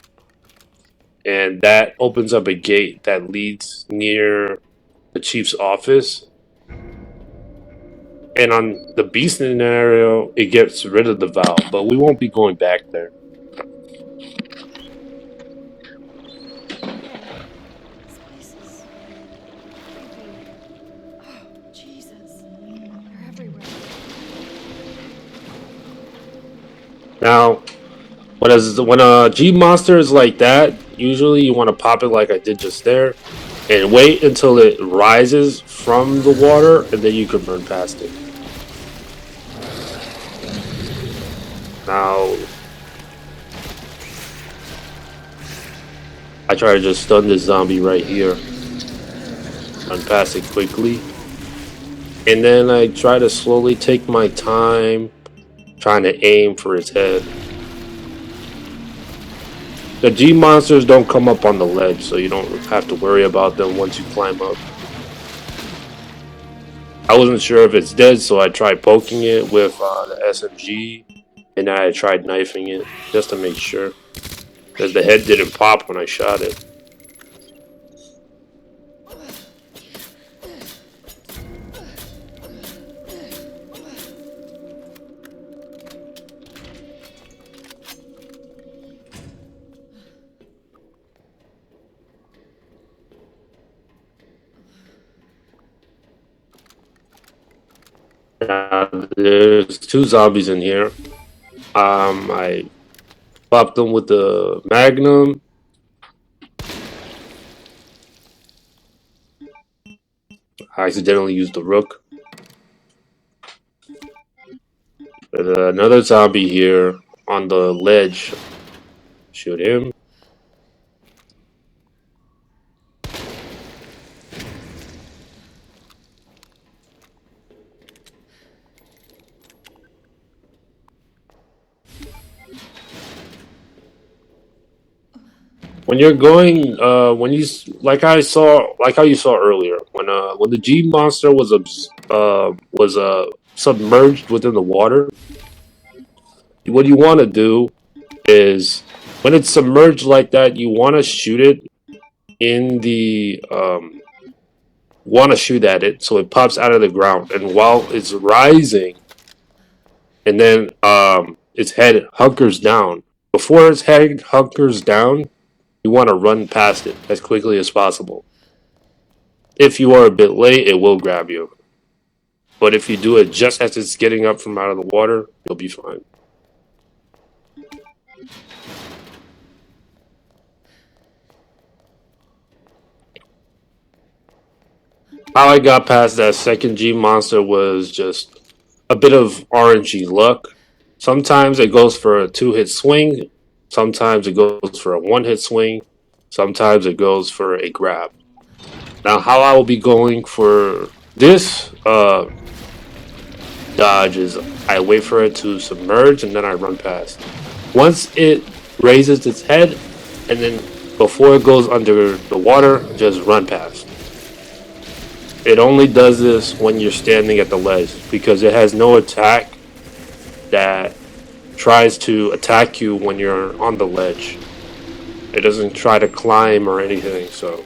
and that opens up a gate that leads near the chief's office. And on the beast scenario, it gets rid of the valve, but we won't be going back there. This place is creepy. Oh, Jesus. They're everywhere. Now, when a G monster is like that, usually you want to pop it like I did just there, and wait until it rises from the water, and then you can burn past it. Now, I try to just stun this zombie right here, run past it quickly, and then I try to slowly take my time, trying to aim for his head. The G monsters don't come up on the ledge, so you don't have to worry about them once you climb up. I wasn't sure if it's dead, so I tried poking it with the SMG, and then I tried knifing it just to make sure, because the head didn't pop when I shot it. There's 2 zombies in here. I popped them with the Magnum. I accidentally used the Rook. There's another zombie here on the ledge. Shoot him. When you're going, when you like how you saw earlier, when the G monster was submerged within the water, what you want to do is When it's submerged like that, you want to shoot it in the want to shoot at it so it pops out of the ground, and while it's rising, and then its head hunkers down. Before its head hunkers down, you want to run past it as quickly as possible. If you are a bit late, it will grab you. But if you do it just as it's getting up from out of the water, you'll be fine. How I got past that second G monster was just a bit of RNG luck. Sometimes it goes for a 2-hit swing, sometimes it goes for a 1-hit swing, sometimes it goes for a grab. Now, how I will be going for this dodge is I wait for it to submerge and then I run past. Once it raises its head, and then before it goes under the water, just run past. It only does this when you're standing at the ledge because it has no attack that tries to attack you when you're on the ledge. It doesn't try to climb or anything, so.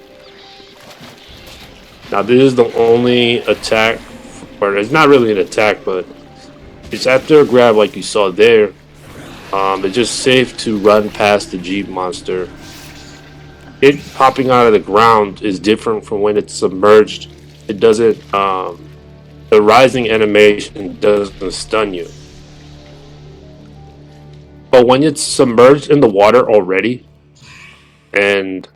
Now this is the only attack, or it's not really an attack, but it's after a grab like you saw there. It's just safe to run past the Jeep monster. It popping out of the ground is different from when it's submerged. It doesn't, the rising animation doesn't stun you. But when it's submerged in the water already, and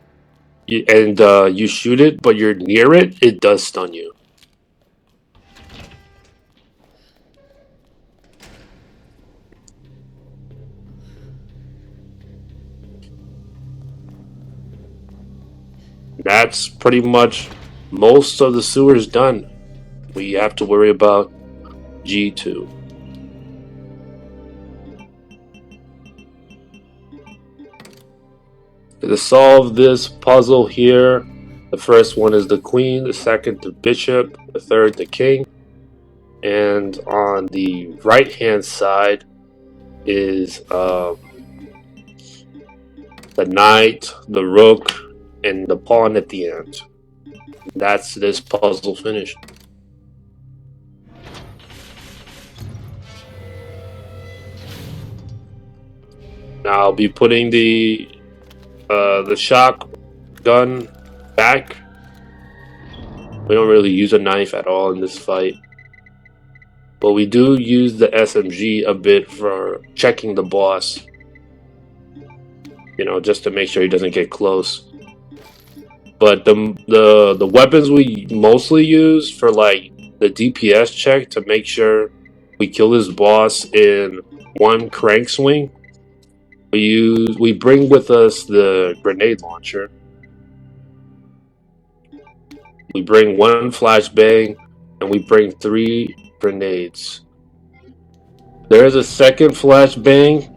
you shoot it, but you're near it, it does stun you. That's pretty much most of the sewers done. We have to worry about G2. To solve this puzzle here, the first one is the queen, the second the bishop, the third the king, and on the right hand side is the knight, the rook, and the pawn at the end. That's this puzzle finished. Now I'll be putting the shotgun back. We don't really use a knife at all in this fight, but we do use the SMG a bit for checking the boss. You know, just to make sure he doesn't get close. But the weapons we mostly use for like the DPS check to make sure we kill this boss in one crank swing. We bring with us the grenade launcher. We bring one flashbang, and we bring 3 grenades. There is a second flashbang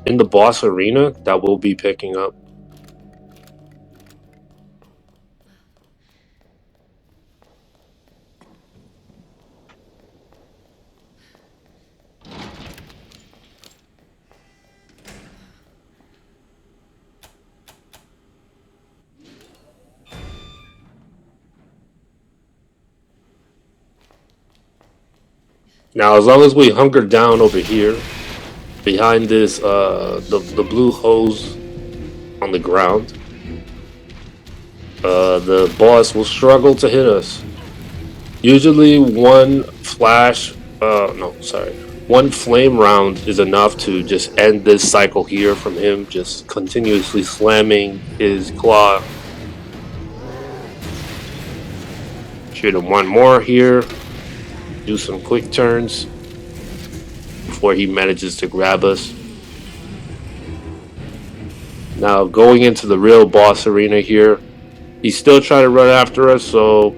in the boss arena that we'll be picking up. Now, as long as we hunker down over here, behind this, the blue hose on the ground, the boss will struggle to hit us. Usually one one flame round is enough to just end this cycle here from him just continuously slamming his claw. Shoot him one more here. Do some quick turns before he manages to grab us. Now going into the real boss arena here, he's still trying to run after us, so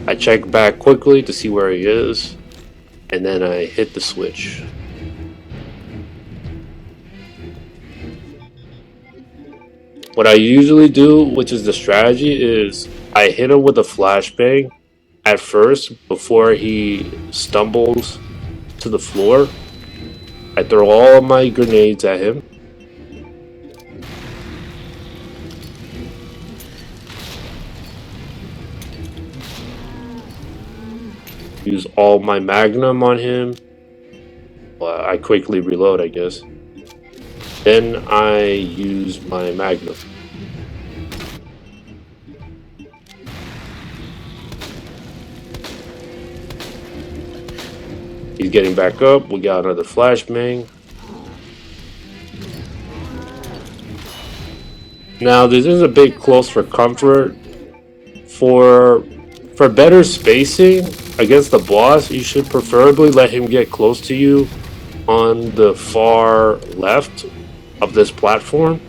I check back quickly to see where he is, and then I hit the switch. What I usually do, which is the strategy, is I hit him with a flashbang at first before he stumbles to the floor. I throw all of my grenades at him, use all my magnum on him. Well, I quickly reload, I guess. Then I use my magnum. He's getting back up. We got another flashbang. Now this is a bit close for comfort. For better spacing against the boss, you should preferably let him get close to you on the far left of this platform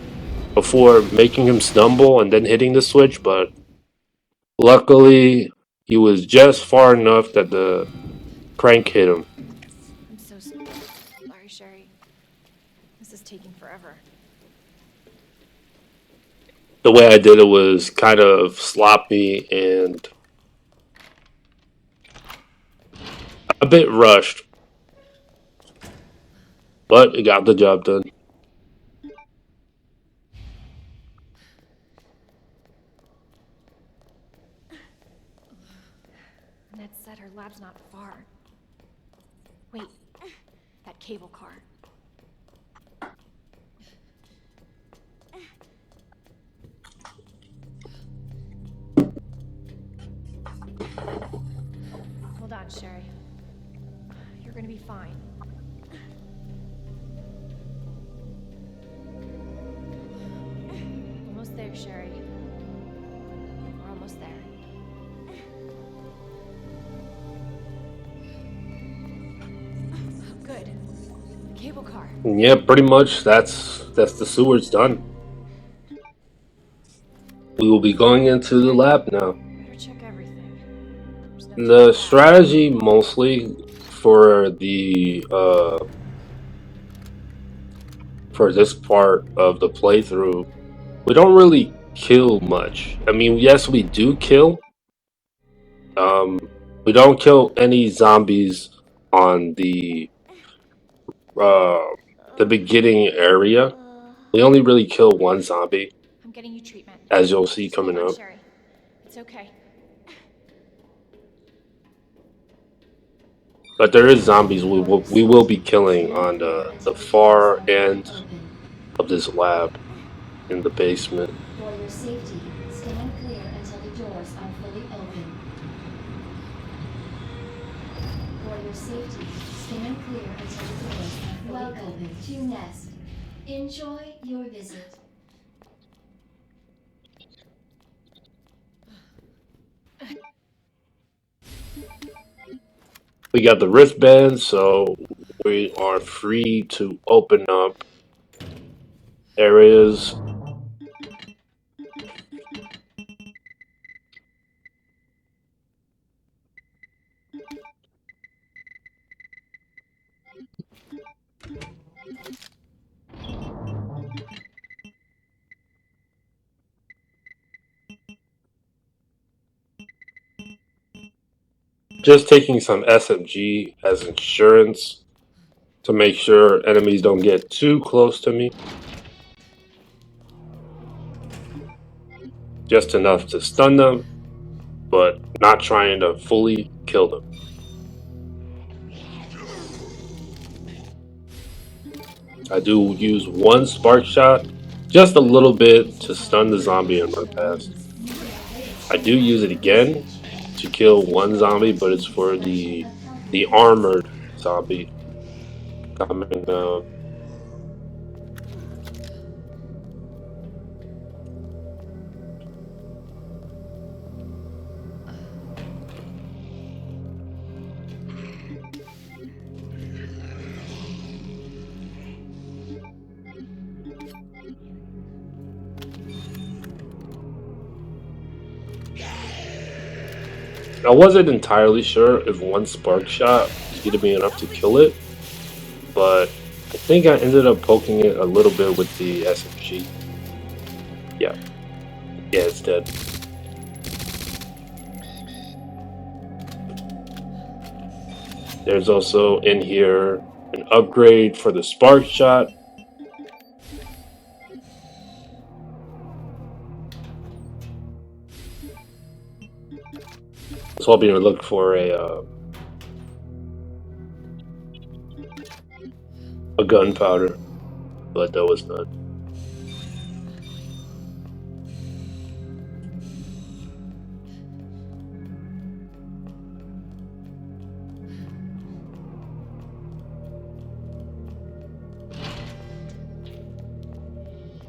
before making him stumble and then hitting the switch, but luckily he was just far enough that the crank hit him. I'm so sorry, Sherry. This is taking forever. The way I did it was kind of sloppy and a bit rushed, but it got the job done. Ned said her lab's not far. Wait, that cable car. Hold on, Sherry. You're gonna be fine. Almost there, Sherry. We're almost there. Good. The cable car. Yeah, pretty much that's the sewers done. We will be going into the lab now. Better check everything. There's no The turning back. strategy mostly for the for this part of the playthrough, we don't really kill much. I mean, yes, we do kill. Um, we don't kill any zombies on uh, the beginning area. We only really kill one zombie, I'm getting you treatment. as you'll see Just hold coming on, up. Sherry. It's okay. But there is zombies we will be killing on the far end of this lab in the basement. For your safety, stand clear until the doors are fully open. For your safety, stand clear until the doors are fully open. Welcome to Nest. Enjoy your visit. We got the wristband, so we are free to open up areas. Just taking some SMG as insurance to make sure enemies don't get too close to me. Just enough to stun them, but not trying to fully kill them. I do use one spark shot, just a little bit to stun the zombie and run past. I do use it again to kill one zombie, but it's for the armored zombie coming up. I wasn't entirely sure if one spark shot was going to be enough to kill it, but I think I ended up poking it a little bit with the SMG. Yeah, it's dead. There's also in here an upgrade for the spark shot. I was hoping to look for a gunpowder, but that was none.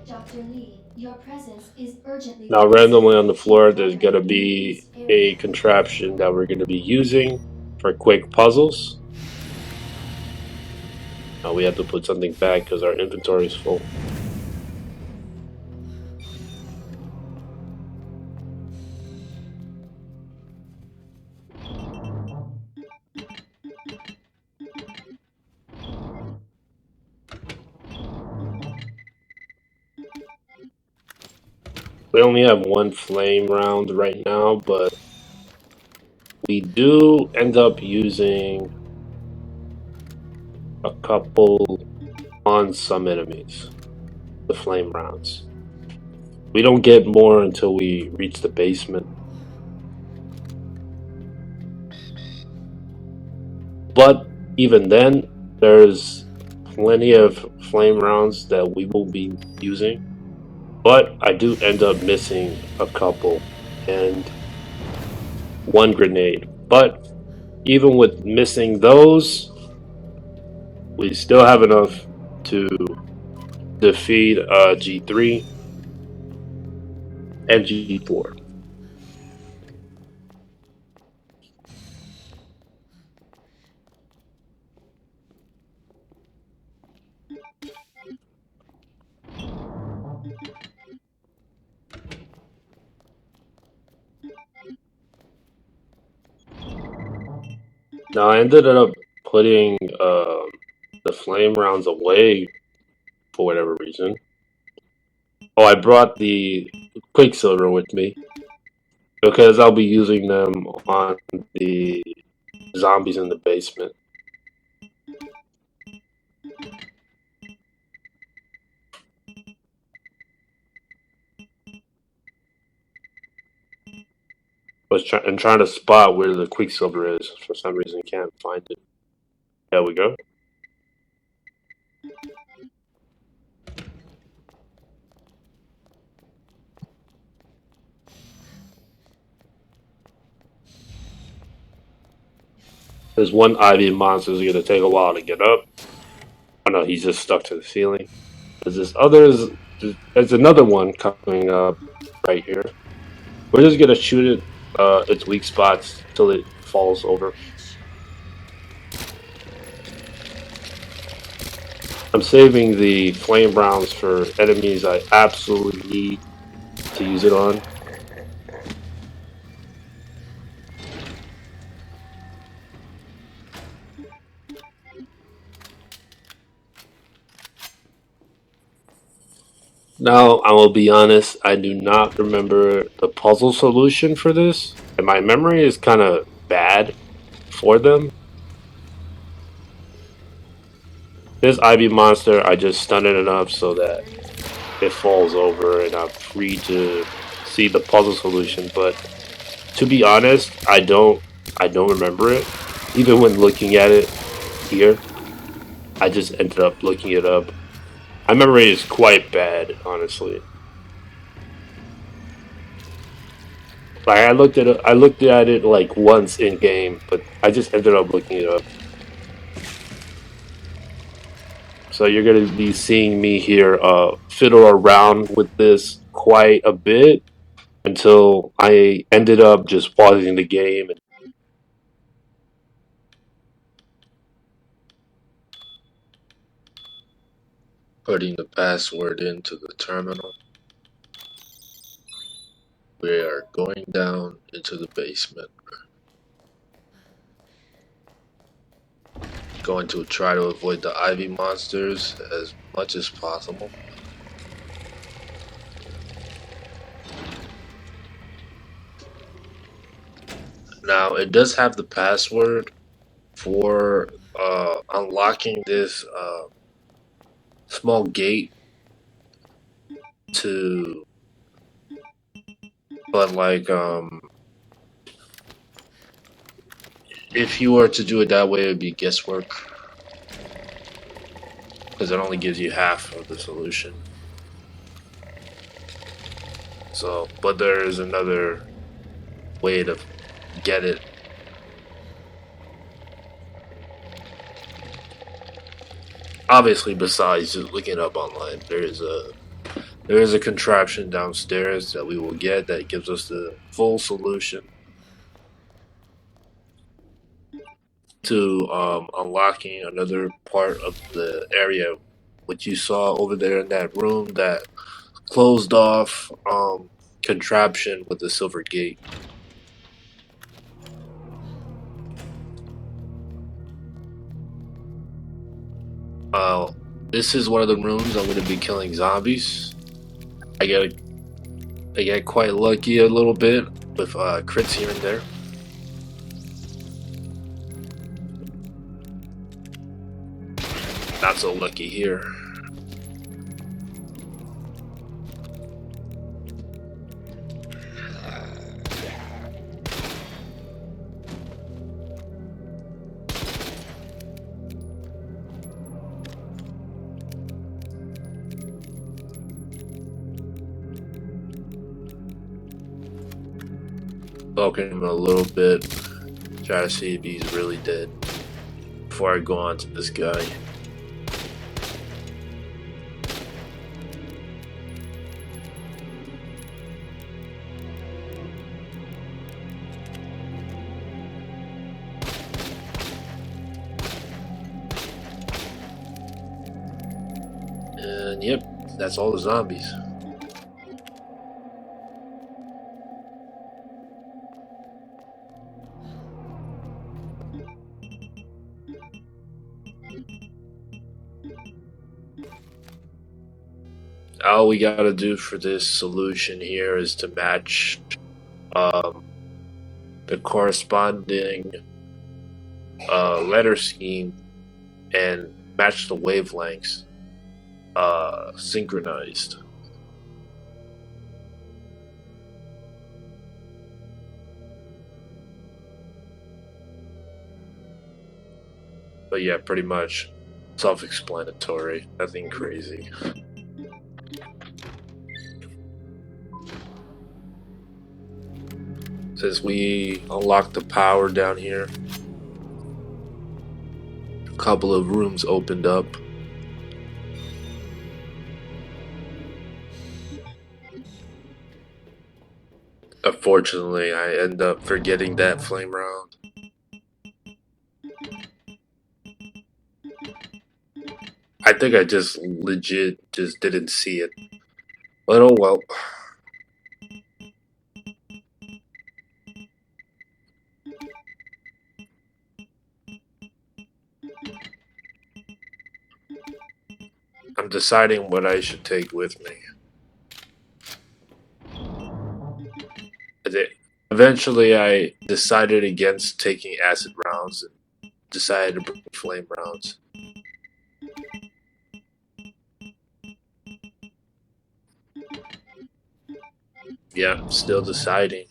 Dr. Lee, your presence is urgently Now, requested. randomly on the floor, there's Welcome gonna in the be East a area. contraption that we're gonna be using for quick puzzles. Now we have to put something back because our inventory is full. We only have one flame round right now, but we do end up using a couple on some enemies, the flame rounds. We don't get more until we reach the basement. But even then, there's plenty of flame rounds that we will be using. But I do end up missing a couple and one grenade. But even with missing those, we still have enough to defeat G3 and G4. Now I ended up putting the flame rounds away for whatever reason. Oh, I brought the Quicksilver with me because I'll be using them on the zombies in the basement. I'm trying to spot where the Quicksilver is. For some reason, can't find it. There we go. There's one Ivy monster who's gonna take a while to get up. Oh no, he's just stuck to the ceiling. There's this others. There's another one coming up right here. We're just gonna shoot it, its weak spots till it falls over. I'm saving the flame rounds for enemies I absolutely need to use it on. Now, I will be honest, I do not remember the puzzle solution for this, and my memory is kind of bad for them. This Ivy monster, I just stun it enough so that it falls over and I'm free to see the puzzle solution. But to be honest, I don't remember it. Even when looking at it here, I just ended up looking it up. My memory is quite bad, honestly. Like I looked at it like once in game, but I just ended up looking it up. So you're gonna be seeing me here fiddle around with this quite a bit until I ended up just pausing the game and putting the password into the terminal. We are going down into the basement. Going to try to avoid the Ivy monsters as much as possible. Now it does have the password for unlocking this small gate to, but like if you were to do it that way, it'd be guesswork. because it only gives you half of the solution. So, but there is another way to get it. Obviously, besides just looking it up online, there is a contraption downstairs that we will get that gives us the full solution to unlocking another part of the area, which you saw over there in that room, that closed off contraption with the silver gate. This is one of the rooms I'm going to be killing zombies. I get quite lucky a little bit with crits here and there. Not so lucky here. Poking him a little bit, try to see if he's really dead before I go on to this guy. And yep, that's all the zombies. All we gotta do for this solution here is to match the corresponding letter scheme and match the wavelengths synchronized. But yeah, pretty much self-explanatory, nothing crazy. Since we unlocked the power down here, a couple of rooms opened up. Unfortunately, I end up forgetting that flame round. I think I just legit just didn't see it. But oh well. I'm deciding what I should take with me. Eventually, I decided against taking acid rounds and decided to bring flame rounds. Yeah, still deciding.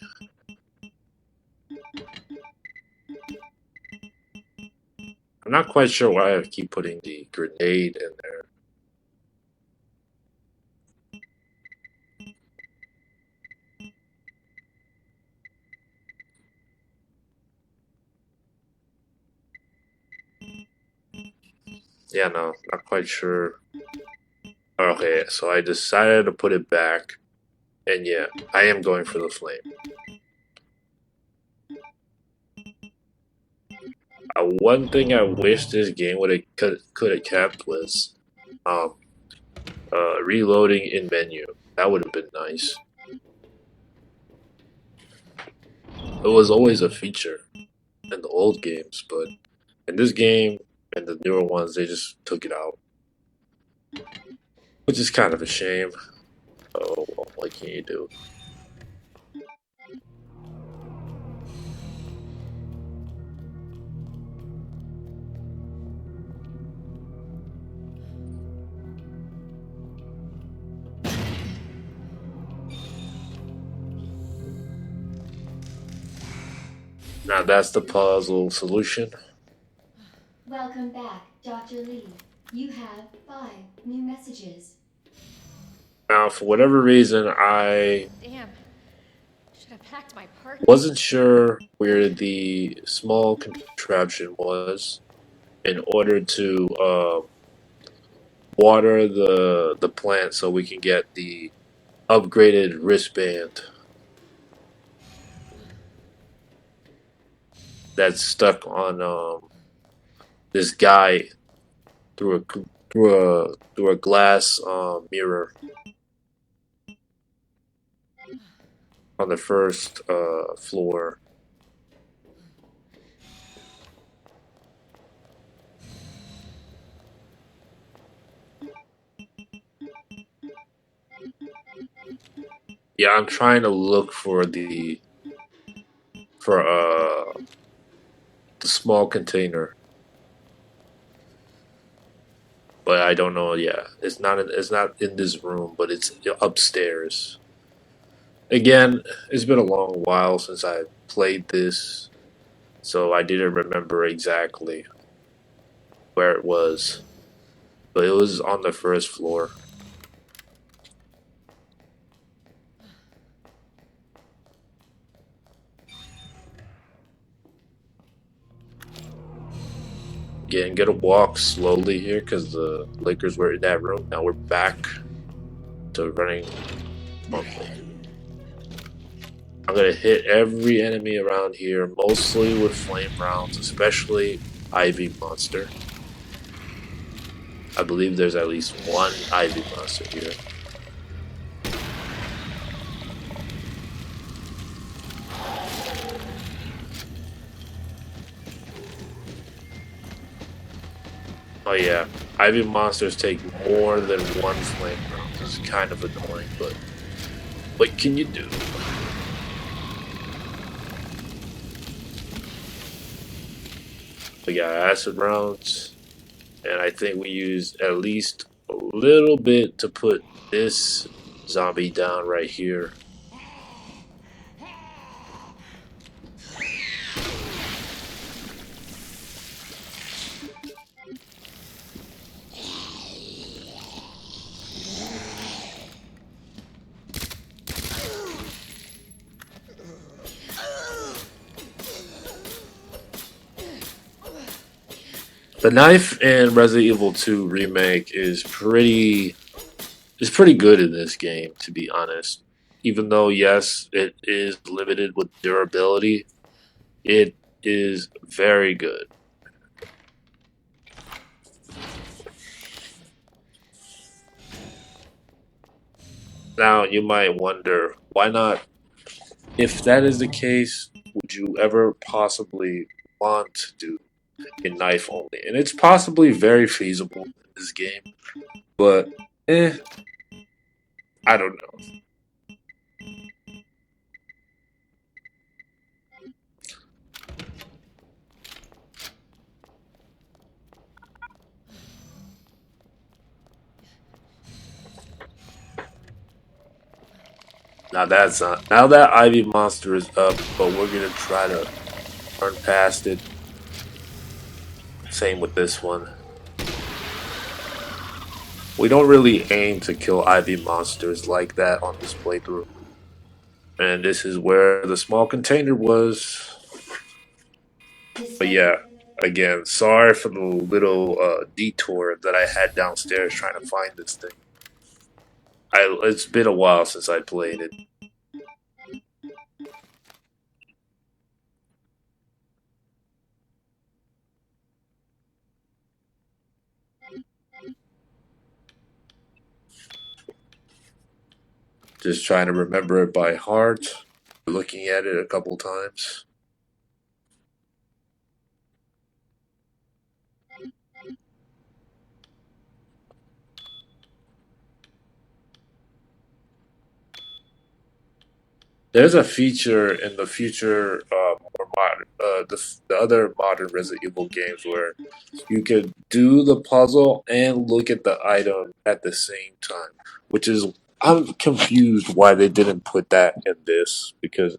I'm not quite sure why I keep putting the grenade in there. Yeah, no, not quite sure. Okay, so I decided to put it back. And yeah, I am going for the flame. One thing I wish this game could have kept was reloading in menu. That would have been nice. It was always a feature in the old games, but in this game and the newer ones, they just took it out, which is kind of a shame. Oh, well, what can you do? Now that's the puzzle solution. Welcome back, Dr. Lee. You have 5 new messages. Now, for whatever reason, I Damn. Should have packed my part. wasn't sure where the small contraption was in order to water the plant so we can get the upgraded wristband that's stuck on this guy through a through a glass mirror on the first floor. Yeah, I'm trying to look for for the small container, but I don't know. Yeah, it's not in this room, but it's upstairs. Again, it's been a long while since I played this, so I didn't remember exactly where it was, but it was on the first floor. Again, gotta walk slowly here because the Lakers were in that room. Now we're back to running normally. I'm gonna hit every enemy around here, mostly with flame rounds, especially Ivy Monster. I believe there's at least one Ivy Monster here. Oh yeah, Ivy Monsters take more than one flame round. This is kind of annoying, but what can you do? We got acid rounds, and I think we used at least a little bit to put this zombie down right here. The knife in Resident Evil 2 Remake is pretty good in this game, to be honest. Even though yes, it is limited with durability, it is very good. Now you might wonder, why not? If that is the case, would you ever possibly want to do a knife only? And it's possibly very feasible in this game, but I don't know. Now that Ivy monster is up, but we're gonna try to run past it. Same with this one. We don't really aim to kill Ivy monsters like that on this playthrough. And this is where the small container was. But yeah, again, sorry for the little detour that I had downstairs trying to find this thing. It's been a while since I played it. Just trying to remember it by heart. Looking at it a couple times. There's a feature in the future, more modern, the other modern Resident Evil games where you could do the puzzle and look at the item at the same time, which is I'm confused why they didn't put that in this because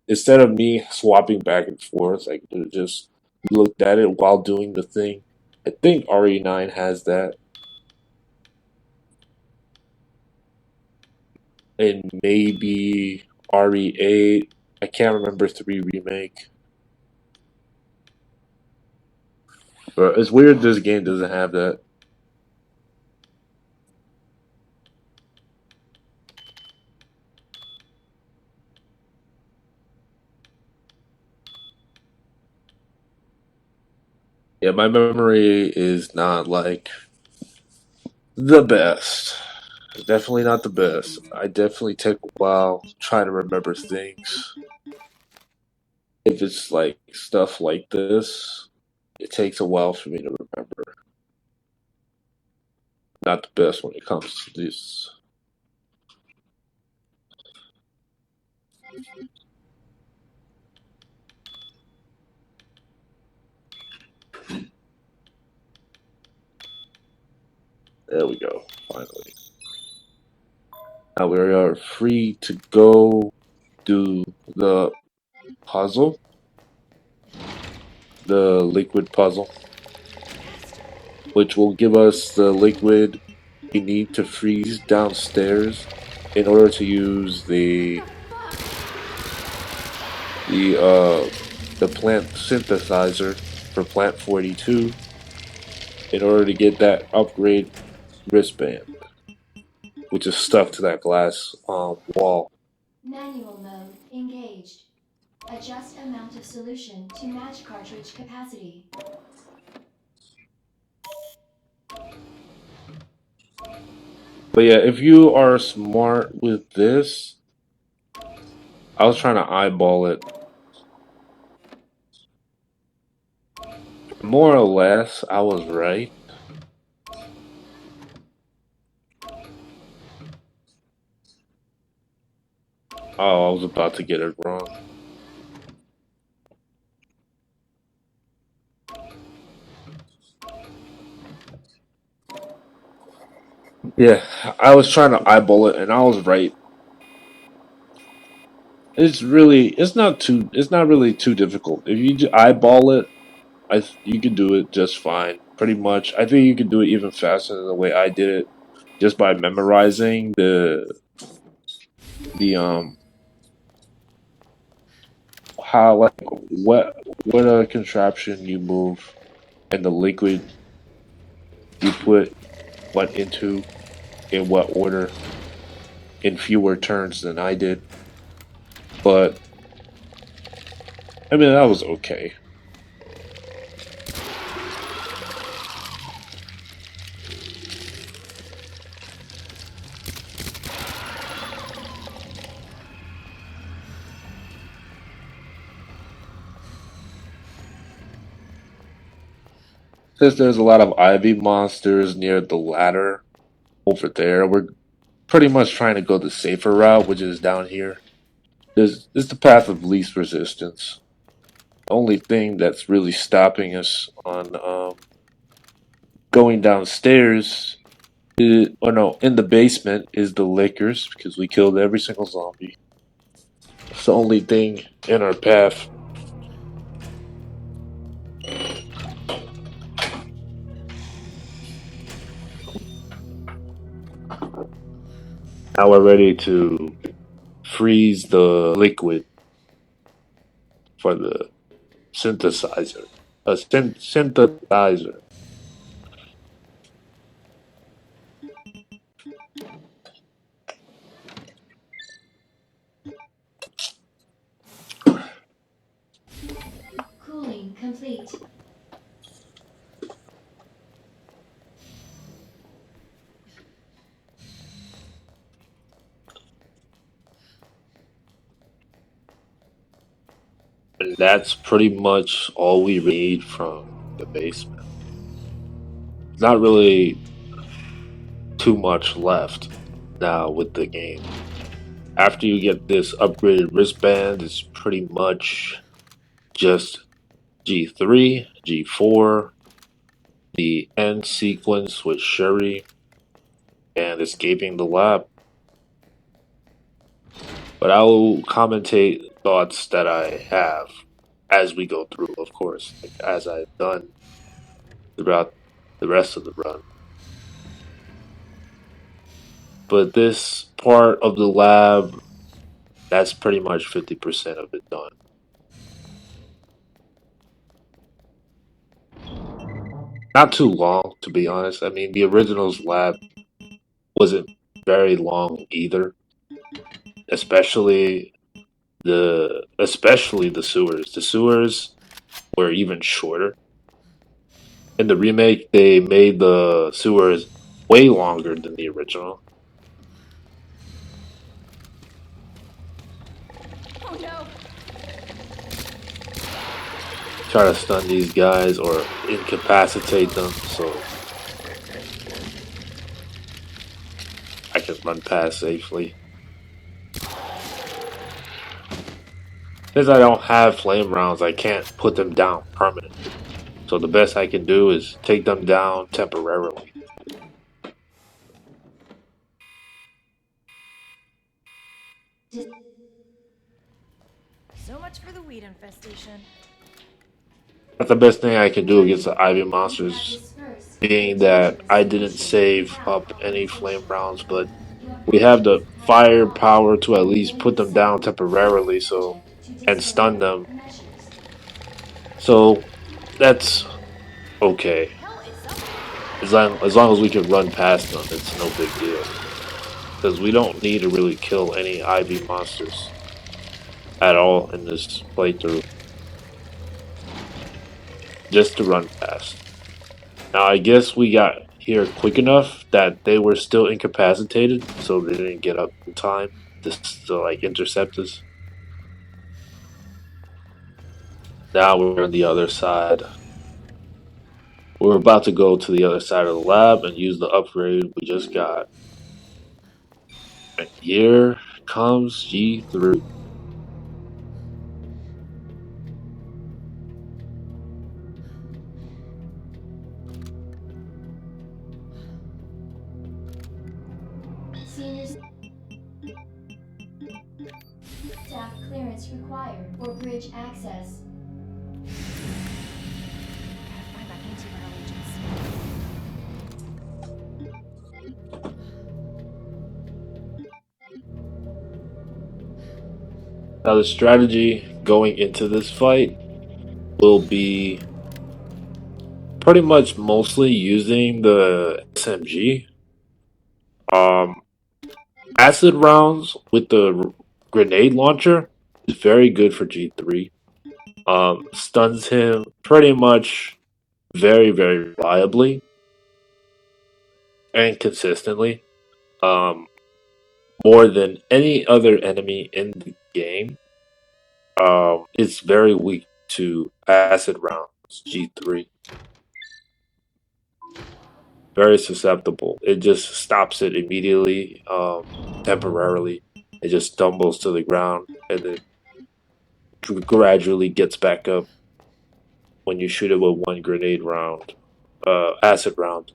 instead of me swapping back and forth, I could have just looked at it while doing the thing. I think RE9 has that. And maybe RE8. I can't remember 3 Remake. But it's weird this game doesn't have that. Yeah, my memory is not like the best. Definitely not the best. I definitely take a while trying to remember things. If it's like stuff like this, it takes a while for me to remember. Not the best when it comes to this. There we go, finally. Now we are free to go do the puzzle, the liquid puzzle, which will give us the liquid we need to freeze downstairs in order to use the plant synthesizer for plant 42 in order to get that upgrade wristband, which is stuck to that glass wall. Manual mode engaged. Adjust amount of solution to match cartridge capacity. But yeah, if you are smart with this, I was trying to eyeball it. More or less, I was right. Oh, I was about to get it wrong. Yeah, I was trying to eyeball it, and I was right. It's not really too difficult. If you eyeball it, you can do it just fine. Pretty much, I think you can do it even faster than the way I did it, just by memorizing the how like what a contraption you move and the liquid you put what into in what order in fewer turns than I did. But I mean that was okay. Since there's a lot of ivy monsters near the ladder over there, we're pretty much trying to go the safer route, which is down here. This is the path of least resistance. The only thing that's really stopping us on going downstairs, or no, in the basement is the liquors because we killed every single zombie. It's the only thing in our path. Now we're ready to freeze the liquid for the synthesizer. A synthesizer. Cooling complete. And that's pretty much all we need from the basement. Not really too much left now with the game. After you get this upgraded wristband, it's pretty much just G3, G4, the end sequence with Shuri, and escaping the lab. But I will commentate thoughts that I have as we go through, of course, like as I've done throughout the rest of the run. But this part of the lab, that's pretty much 50% of it done. Not too long, to be honest. I mean, the original's lab wasn't very long either, especially the sewers. The sewers were even shorter. In the remake, they made the sewers way longer than the original. Oh no! Try to stun these guys or incapacitate them so I can run past safely. Since I don't have flame rounds, I can't put them down permanently. So the best I can do is take them down temporarily. So much for the weed infestation. That's the best thing I can do against the Ivy monsters, being that I didn't save up any flame rounds, but we have the firepower to at least put them down temporarily and stun them. So that's okay. Hell is up. As long as we can run past them, it's no big deal. Because we don't need to really kill any Ivy monsters at all in this playthrough. Just to run past. Now I guess we got here quick enough that they were still incapacitated, so they didn't get up in time to like intercept us. Now we're on the other side. We're about to go to the other side of the lab and use the upgrade we just got. And here comes G3. Senior staff clearance required for bridge access. Gotta find that antiviral agents. Now the strategy going into this fight will be pretty much mostly using the SMG. Um, Acid rounds with the grenade launcher is very good for G3. Stuns him pretty much very, very reliably and consistently. Um, More than any other enemy in the game. It's very weak to acid rounds, G3. Very susceptible. It just stops it immediately, temporarily. It just stumbles to the ground and then gradually gets back up when you shoot it with one grenade round, acid round.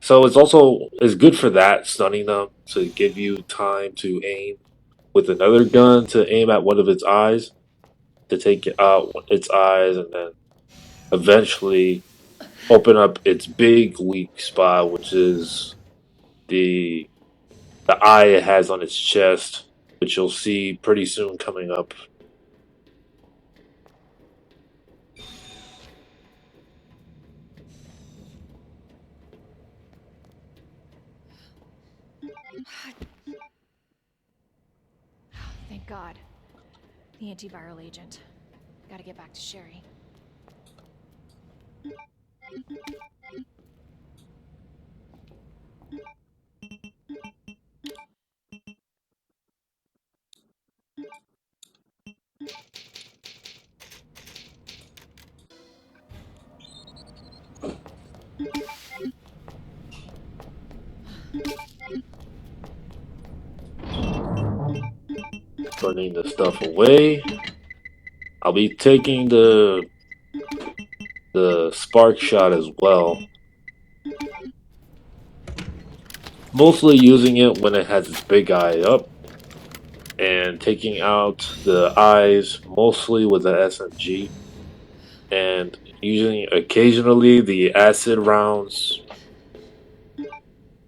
So it's good for that, stunning them to give you time to aim with another gun to aim at one of its eyes, to take out its eyes, and then eventually open up its big weak spot, which is the eye it has on its chest, which you'll see pretty soon coming up. Thank God. The antiviral agent. Gotta get back to Sherry. Turning the stuff away. I'll be taking the spark shot as well. Mostly using it when it has its big eye up, and taking out the eyes mostly with the SMG, and using occasionally the acid rounds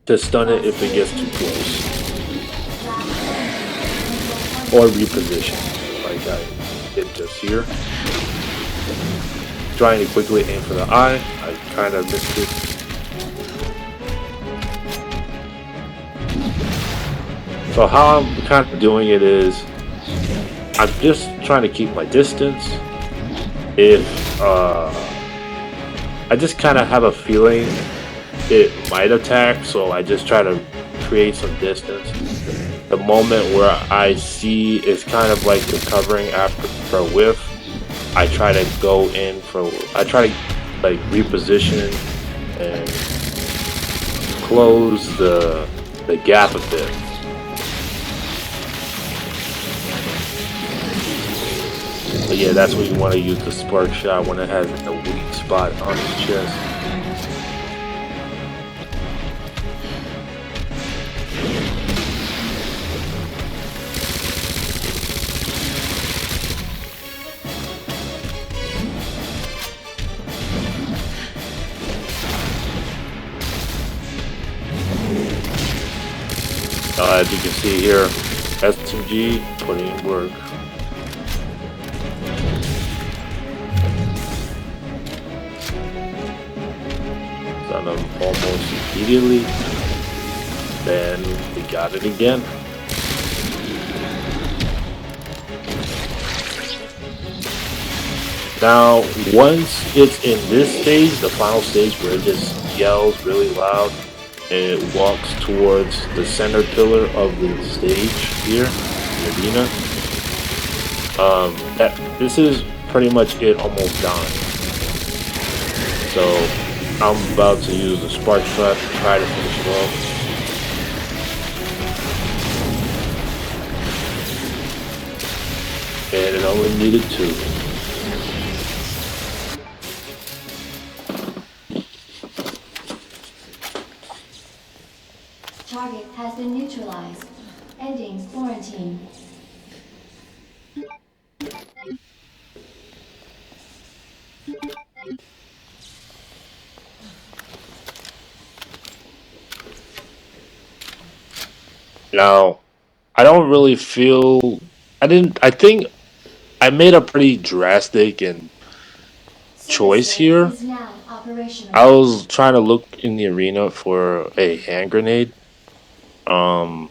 to stun it if it gets too close, or reposition, like I did just here. Trying to quickly aim for the eye, I kind of missed it. So how I'm kind of doing it is, I'm just trying to keep my distance. If I just kind of have a feeling it might attack, so I just try to create some distance. The moment where I see it's kind of like recovering after a whiff, I try to go in for, I try to like reposition and close the gap a bit. But yeah, that's when you want to use the spark shot, when it has a weak spot on his chest. As you can see here, SMG putting in work. Done them almost immediately. Then we got it again. Now, once it's in this stage, the final stage where it just yells really loud, and it walks towards the center pillar of the stage here, the arena. This is pretty much it, almost done. So I'm about to use the spark shot to try to finish it off. And it only needed 2. Target has been neutralized. Ending quarantine. Now, I don't really feel. I think I made a pretty drastic and choice here. Is now operational. I was trying to look in the arena for a hand grenade. I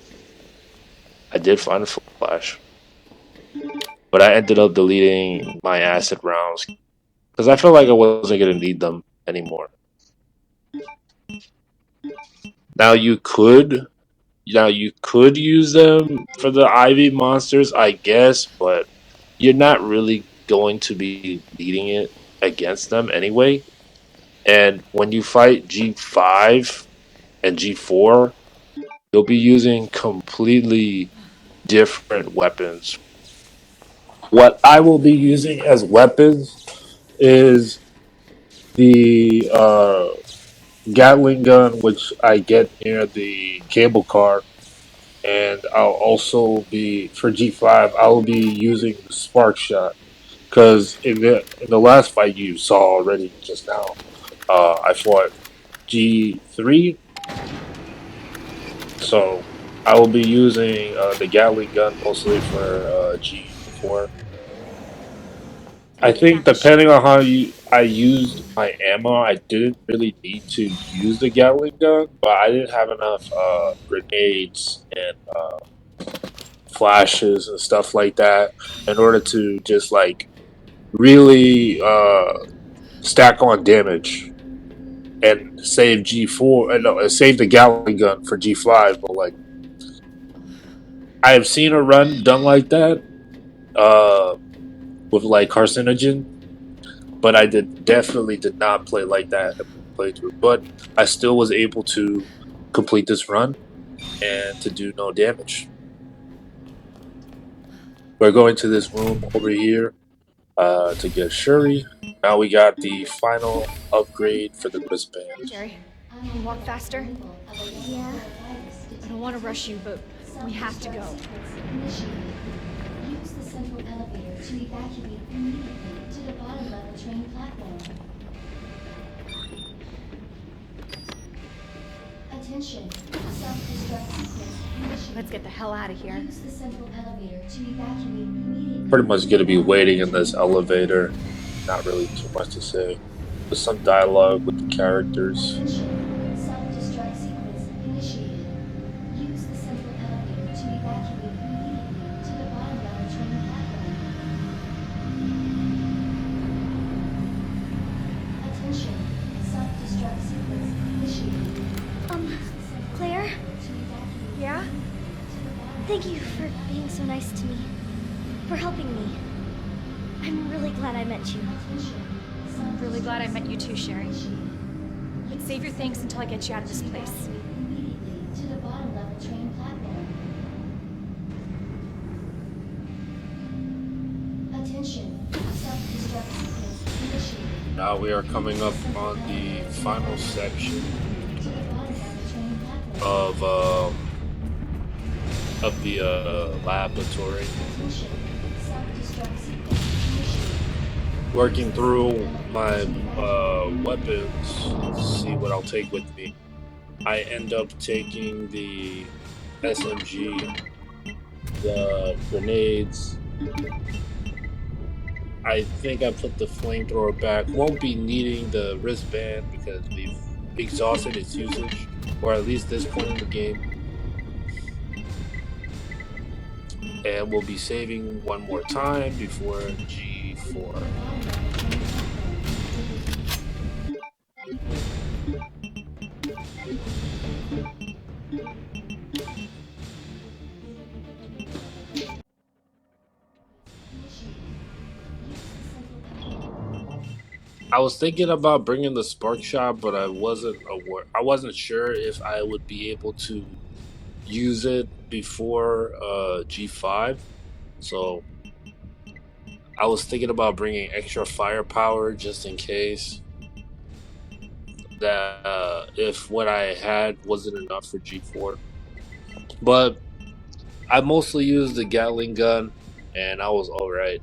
did find a flash, but I ended up deleting my acid rounds because I felt like I wasn't gonna need them anymore. Now you could use them for the Ivy monsters, I guess, but you're not really going to be needing it against them anyway. And when you fight G5 and G4, you'll be using completely different weapons. What I will be using as weapons is the Gatling gun, which I get near the cable car, and I'll also be for G5. I will be using the spark shot because in the last fight you saw already just now, I fought G3, so I will be using the Gatling gun mostly for G4. I think depending on how I used my ammo, I didn't really need to use the Gatling gun, but I didn't have enough grenades and flashes and stuff like that in order to just like really stack on damage and save G4 and no, save the Gatling gun for G5. But like I have seen a run done like that with like carcinogen. But I definitely did not play like that in playthrough. But I still was able to complete this run and to do no damage. We're going to this room over here to get Shuri. Now we got the final upgrade for the wristband. Jerry, can you walk faster? Yeah. I don't want to rush you, but we have to go. Use the central elevator to evacuate immediately to the bottom level train platform. Attention. Self-destruct sequence initiated. Let's get the hell out of here. Use the central elevator to evacuate immediately. Pretty much gonna be waiting in this elevator. Not really too much to say. There's some dialogue with the characters. Attention. Self-destruct sequence initiated. Use the central elevator to evacuate immediately to the bottom level train platform. Attention. Self-destruct sequence initiated. Claire? Yeah? Thank you for being so nice to me. For helping me. I'm really glad I met you. I'm really glad I met you too, Sherry. But save your thanks until I get you out of this place. Immediately to the bottom level train platform. Attention. Self-destruct sequence initiated. Now we are coming up on the final section To the bottom level train platform. of the laboratory. Attention. Self-destruct sequence initiated. Working through my weapons, see what I'll take with me. I end up taking the SMG, the grenades. I think I put the flamethrower back. Won't be needing the wristband because we've exhausted its usage, or at least this point in the game. And we'll be saving one more time before G4. I was thinking about bringing the spark shot, but I wasn't aware. I wasn't sure if I would be able to use it before G5. So I was thinking about bringing extra firepower just in case that if what I had wasn't enough for G4. But I mostly used the Gatling gun, and I was all right.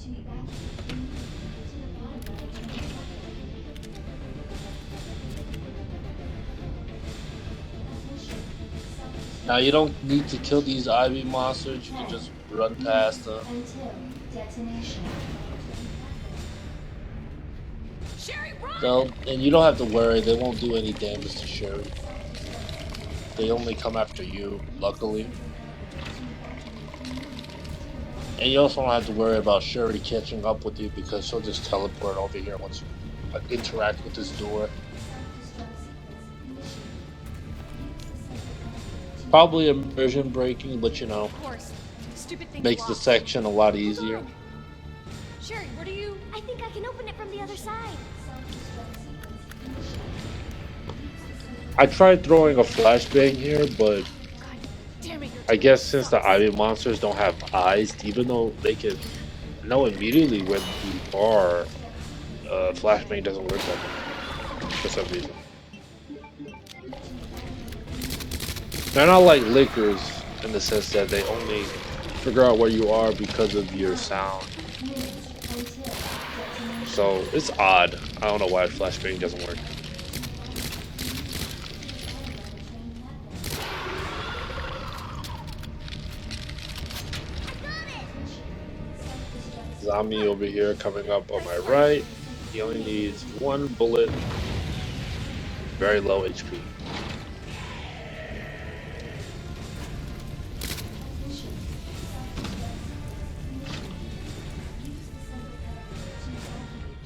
To evacuate immediately to the bottom level train platform. Now you don't need to kill these Ivy monsters. You can just run past them. Until detonation. Sherry, run! And you don't have to worry. They won't do any damage to Sherry. They only come after you, luckily. And you also don't have to worry about Sherry catching up with you because she'll just teleport over here once you interact with this door. Probably immersion breaking, but you know, Of course. Stupid thing. makes the section a lot easier. Sherry, where do you... I think I can open it from the other side. I tried throwing a flashbang here, but God damn it, I guess since the Ivy monsters don't have eyes, even though they can know immediately when you are, flashbang doesn't work on them for some reason. They're not like lickers in the sense that they only figure out where you are because of your sound. So it's odd. I don't know why flashbang doesn't work. Zombie over here coming up on my right. He only needs one bullet. Very low HP.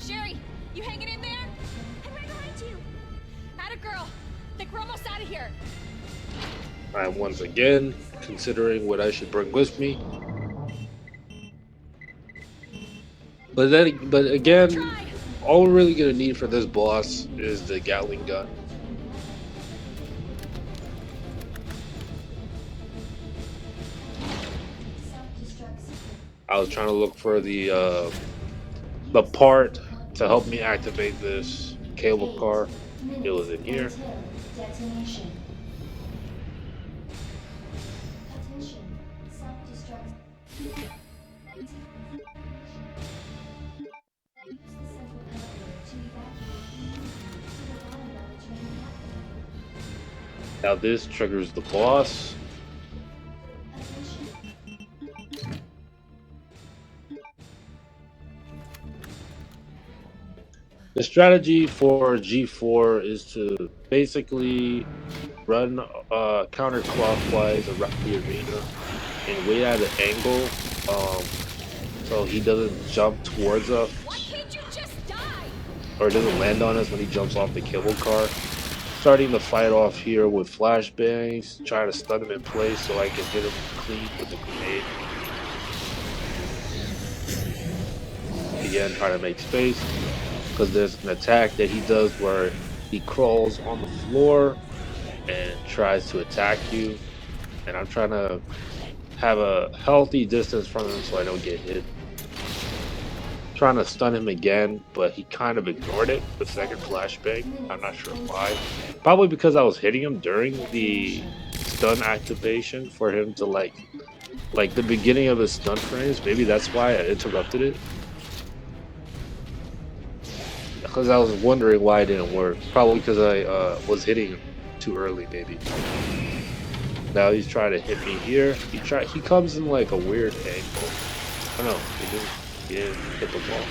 Sherry, you hanging in there? I'm right behind you. Atta girl. Think we're almost out of here. I'm once again considering what I should bring with me. But again, Try. all we're really gonna need for this boss is the Gatling gun. I was trying to look for the part to help me activate this cable car. It was in here. Until detonation. Attention. Self-destruct. Use the central elevator to evacuate immediately to the bottom of the train platform. Now this triggers the boss. Attention. The strategy for G4 is to basically run counterclockwise around the arena and wait at an angle so he doesn't jump towards us Why can't you just die? or doesn't land on us when he jumps off the cable car. Starting the fight off here with flashbangs, trying to stun him in place so I can hit him clean with the grenade. Again, trying to make space because there's an attack that he does where he crawls on the floor and tries to attack you, and I'm trying to have a healthy distance from him so I don't get hit. Trying to stun him again, but he kind of ignored it, the second flashbang. I'm not sure why. Probably because I was hitting him during the stun activation for him to like the beginning of his stun frames. Maybe that's why I interrupted it. Because I was wondering why it didn't work. Probably because I was hitting him too early, maybe. Now he's trying to hit me here. He comes in like a weird angle. I don't know. He didn't hit the ball.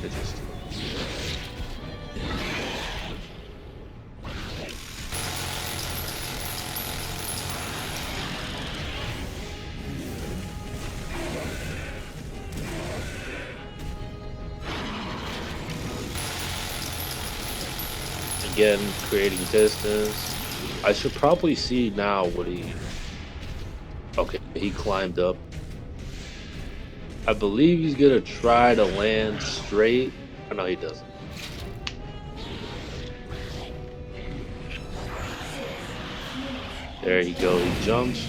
Interesting. Again, creating distance. I should probably see now what he... Okay, he climbed up. I believe he's gonna try to land straight. Oh, no, he doesn't. There you go, he jumps.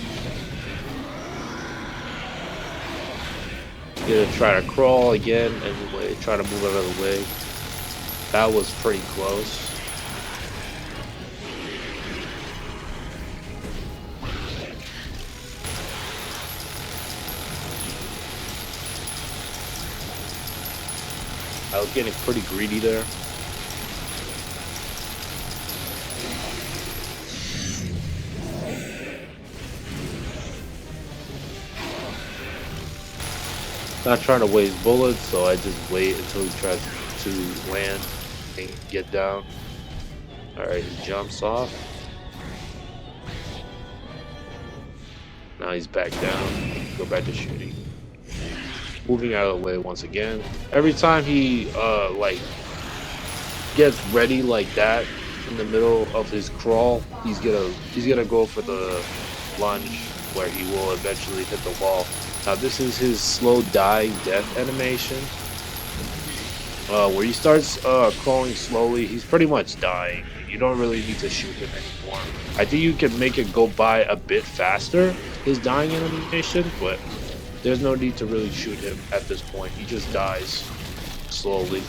He's gonna try to crawl again anyway, try to move out of the way. That was pretty close. I was getting pretty greedy there. Not trying to waste bullets, so I just wait until he tries to land and get down. Alright, he jumps off. Now he's back down. Go back to shooting. Moving out of the way once again. Every time he like gets ready like that in the middle of his crawl, he's gonna go for the lunge where he will eventually hit the wall. Now this is his slow dying death animation. Where he starts crawling slowly, he's pretty much dying. You don't really need to shoot him anymore. I think you can make it go by a bit faster, his dying animation, but there's no need to really shoot him at this point. He just dies slowly.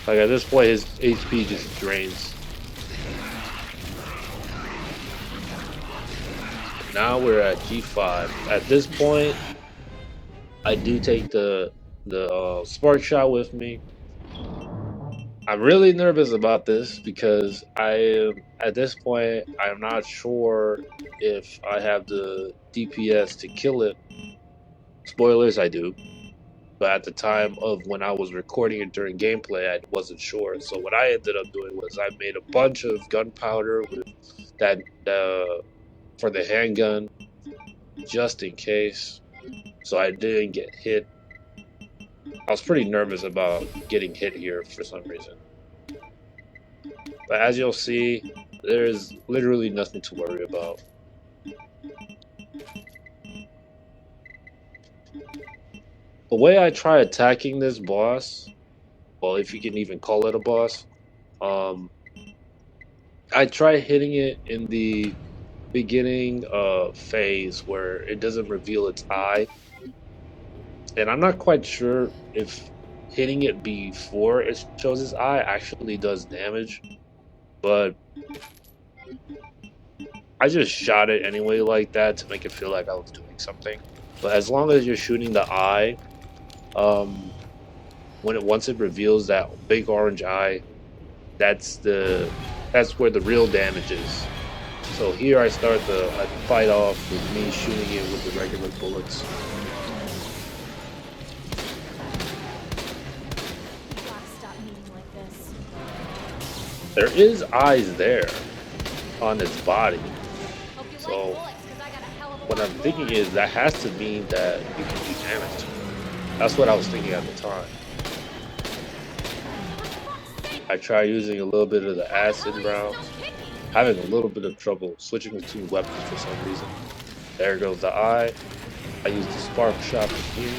Like at this point, his HP just drains. Now we're at G5. At this point, I do take the spark shot with me. I'm really nervous about this because at this point I'm not sure if I have the DPS to kill it. Spoilers, I do. But at the time of when I was recording it during gameplay, I wasn't sure. So what I ended up doing was I made a bunch of gunpowder with that for the handgun, just in case, so I didn't get hit. I was pretty nervous about getting hit here for some reason. But as you'll see, there's literally nothing to worry about. The way I try attacking this boss, well, if you can even call it a boss, I try hitting it in the beginning phase where it doesn't reveal its eye. And I'm not quite sure if hitting it before it shows its eye actually does damage, but I just shot it anyway like that to make it feel like I was doing something. But as long as you're shooting the eye, um, once it reveals that big orange eye, that's the that's where the real damage is. So here I start the fight off with me shooting it with the regular bullets. You gotta stop meeting like this. There is eyes there on its body. Hope you like So bullets, because I got a hell of a what lot I'm thinking more. is that has to mean that you can do damage to it. That's what I was thinking at the time. I tried using a little bit of the acid rounds, having a little bit of trouble switching between weapons for some reason. There goes the eye. I used the spark shot from here.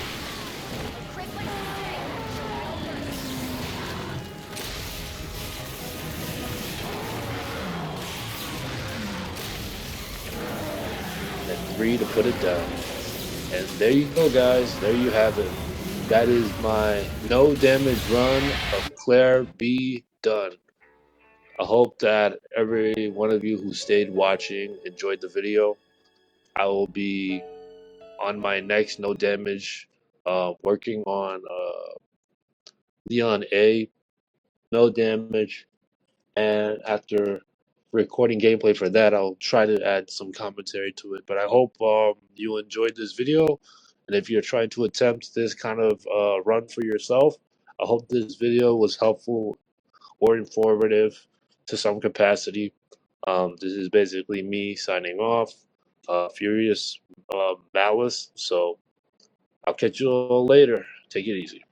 And then 3 to put it down. And there you go, guys. There you have it. That is my no damage run of Claire B done. I hope that every one of you who stayed watching enjoyed the video. I will be on my next no damage, working on Leon A, no damage, and after recording gameplay for that, I'll try to add some commentary to it. But I hope you enjoyed this video, and if you're trying to attempt this kind of run for yourself, I hope this video was helpful or informative to some capacity. This is basically me signing off. Furious Malice. So I'll catch you all later. Take it easy.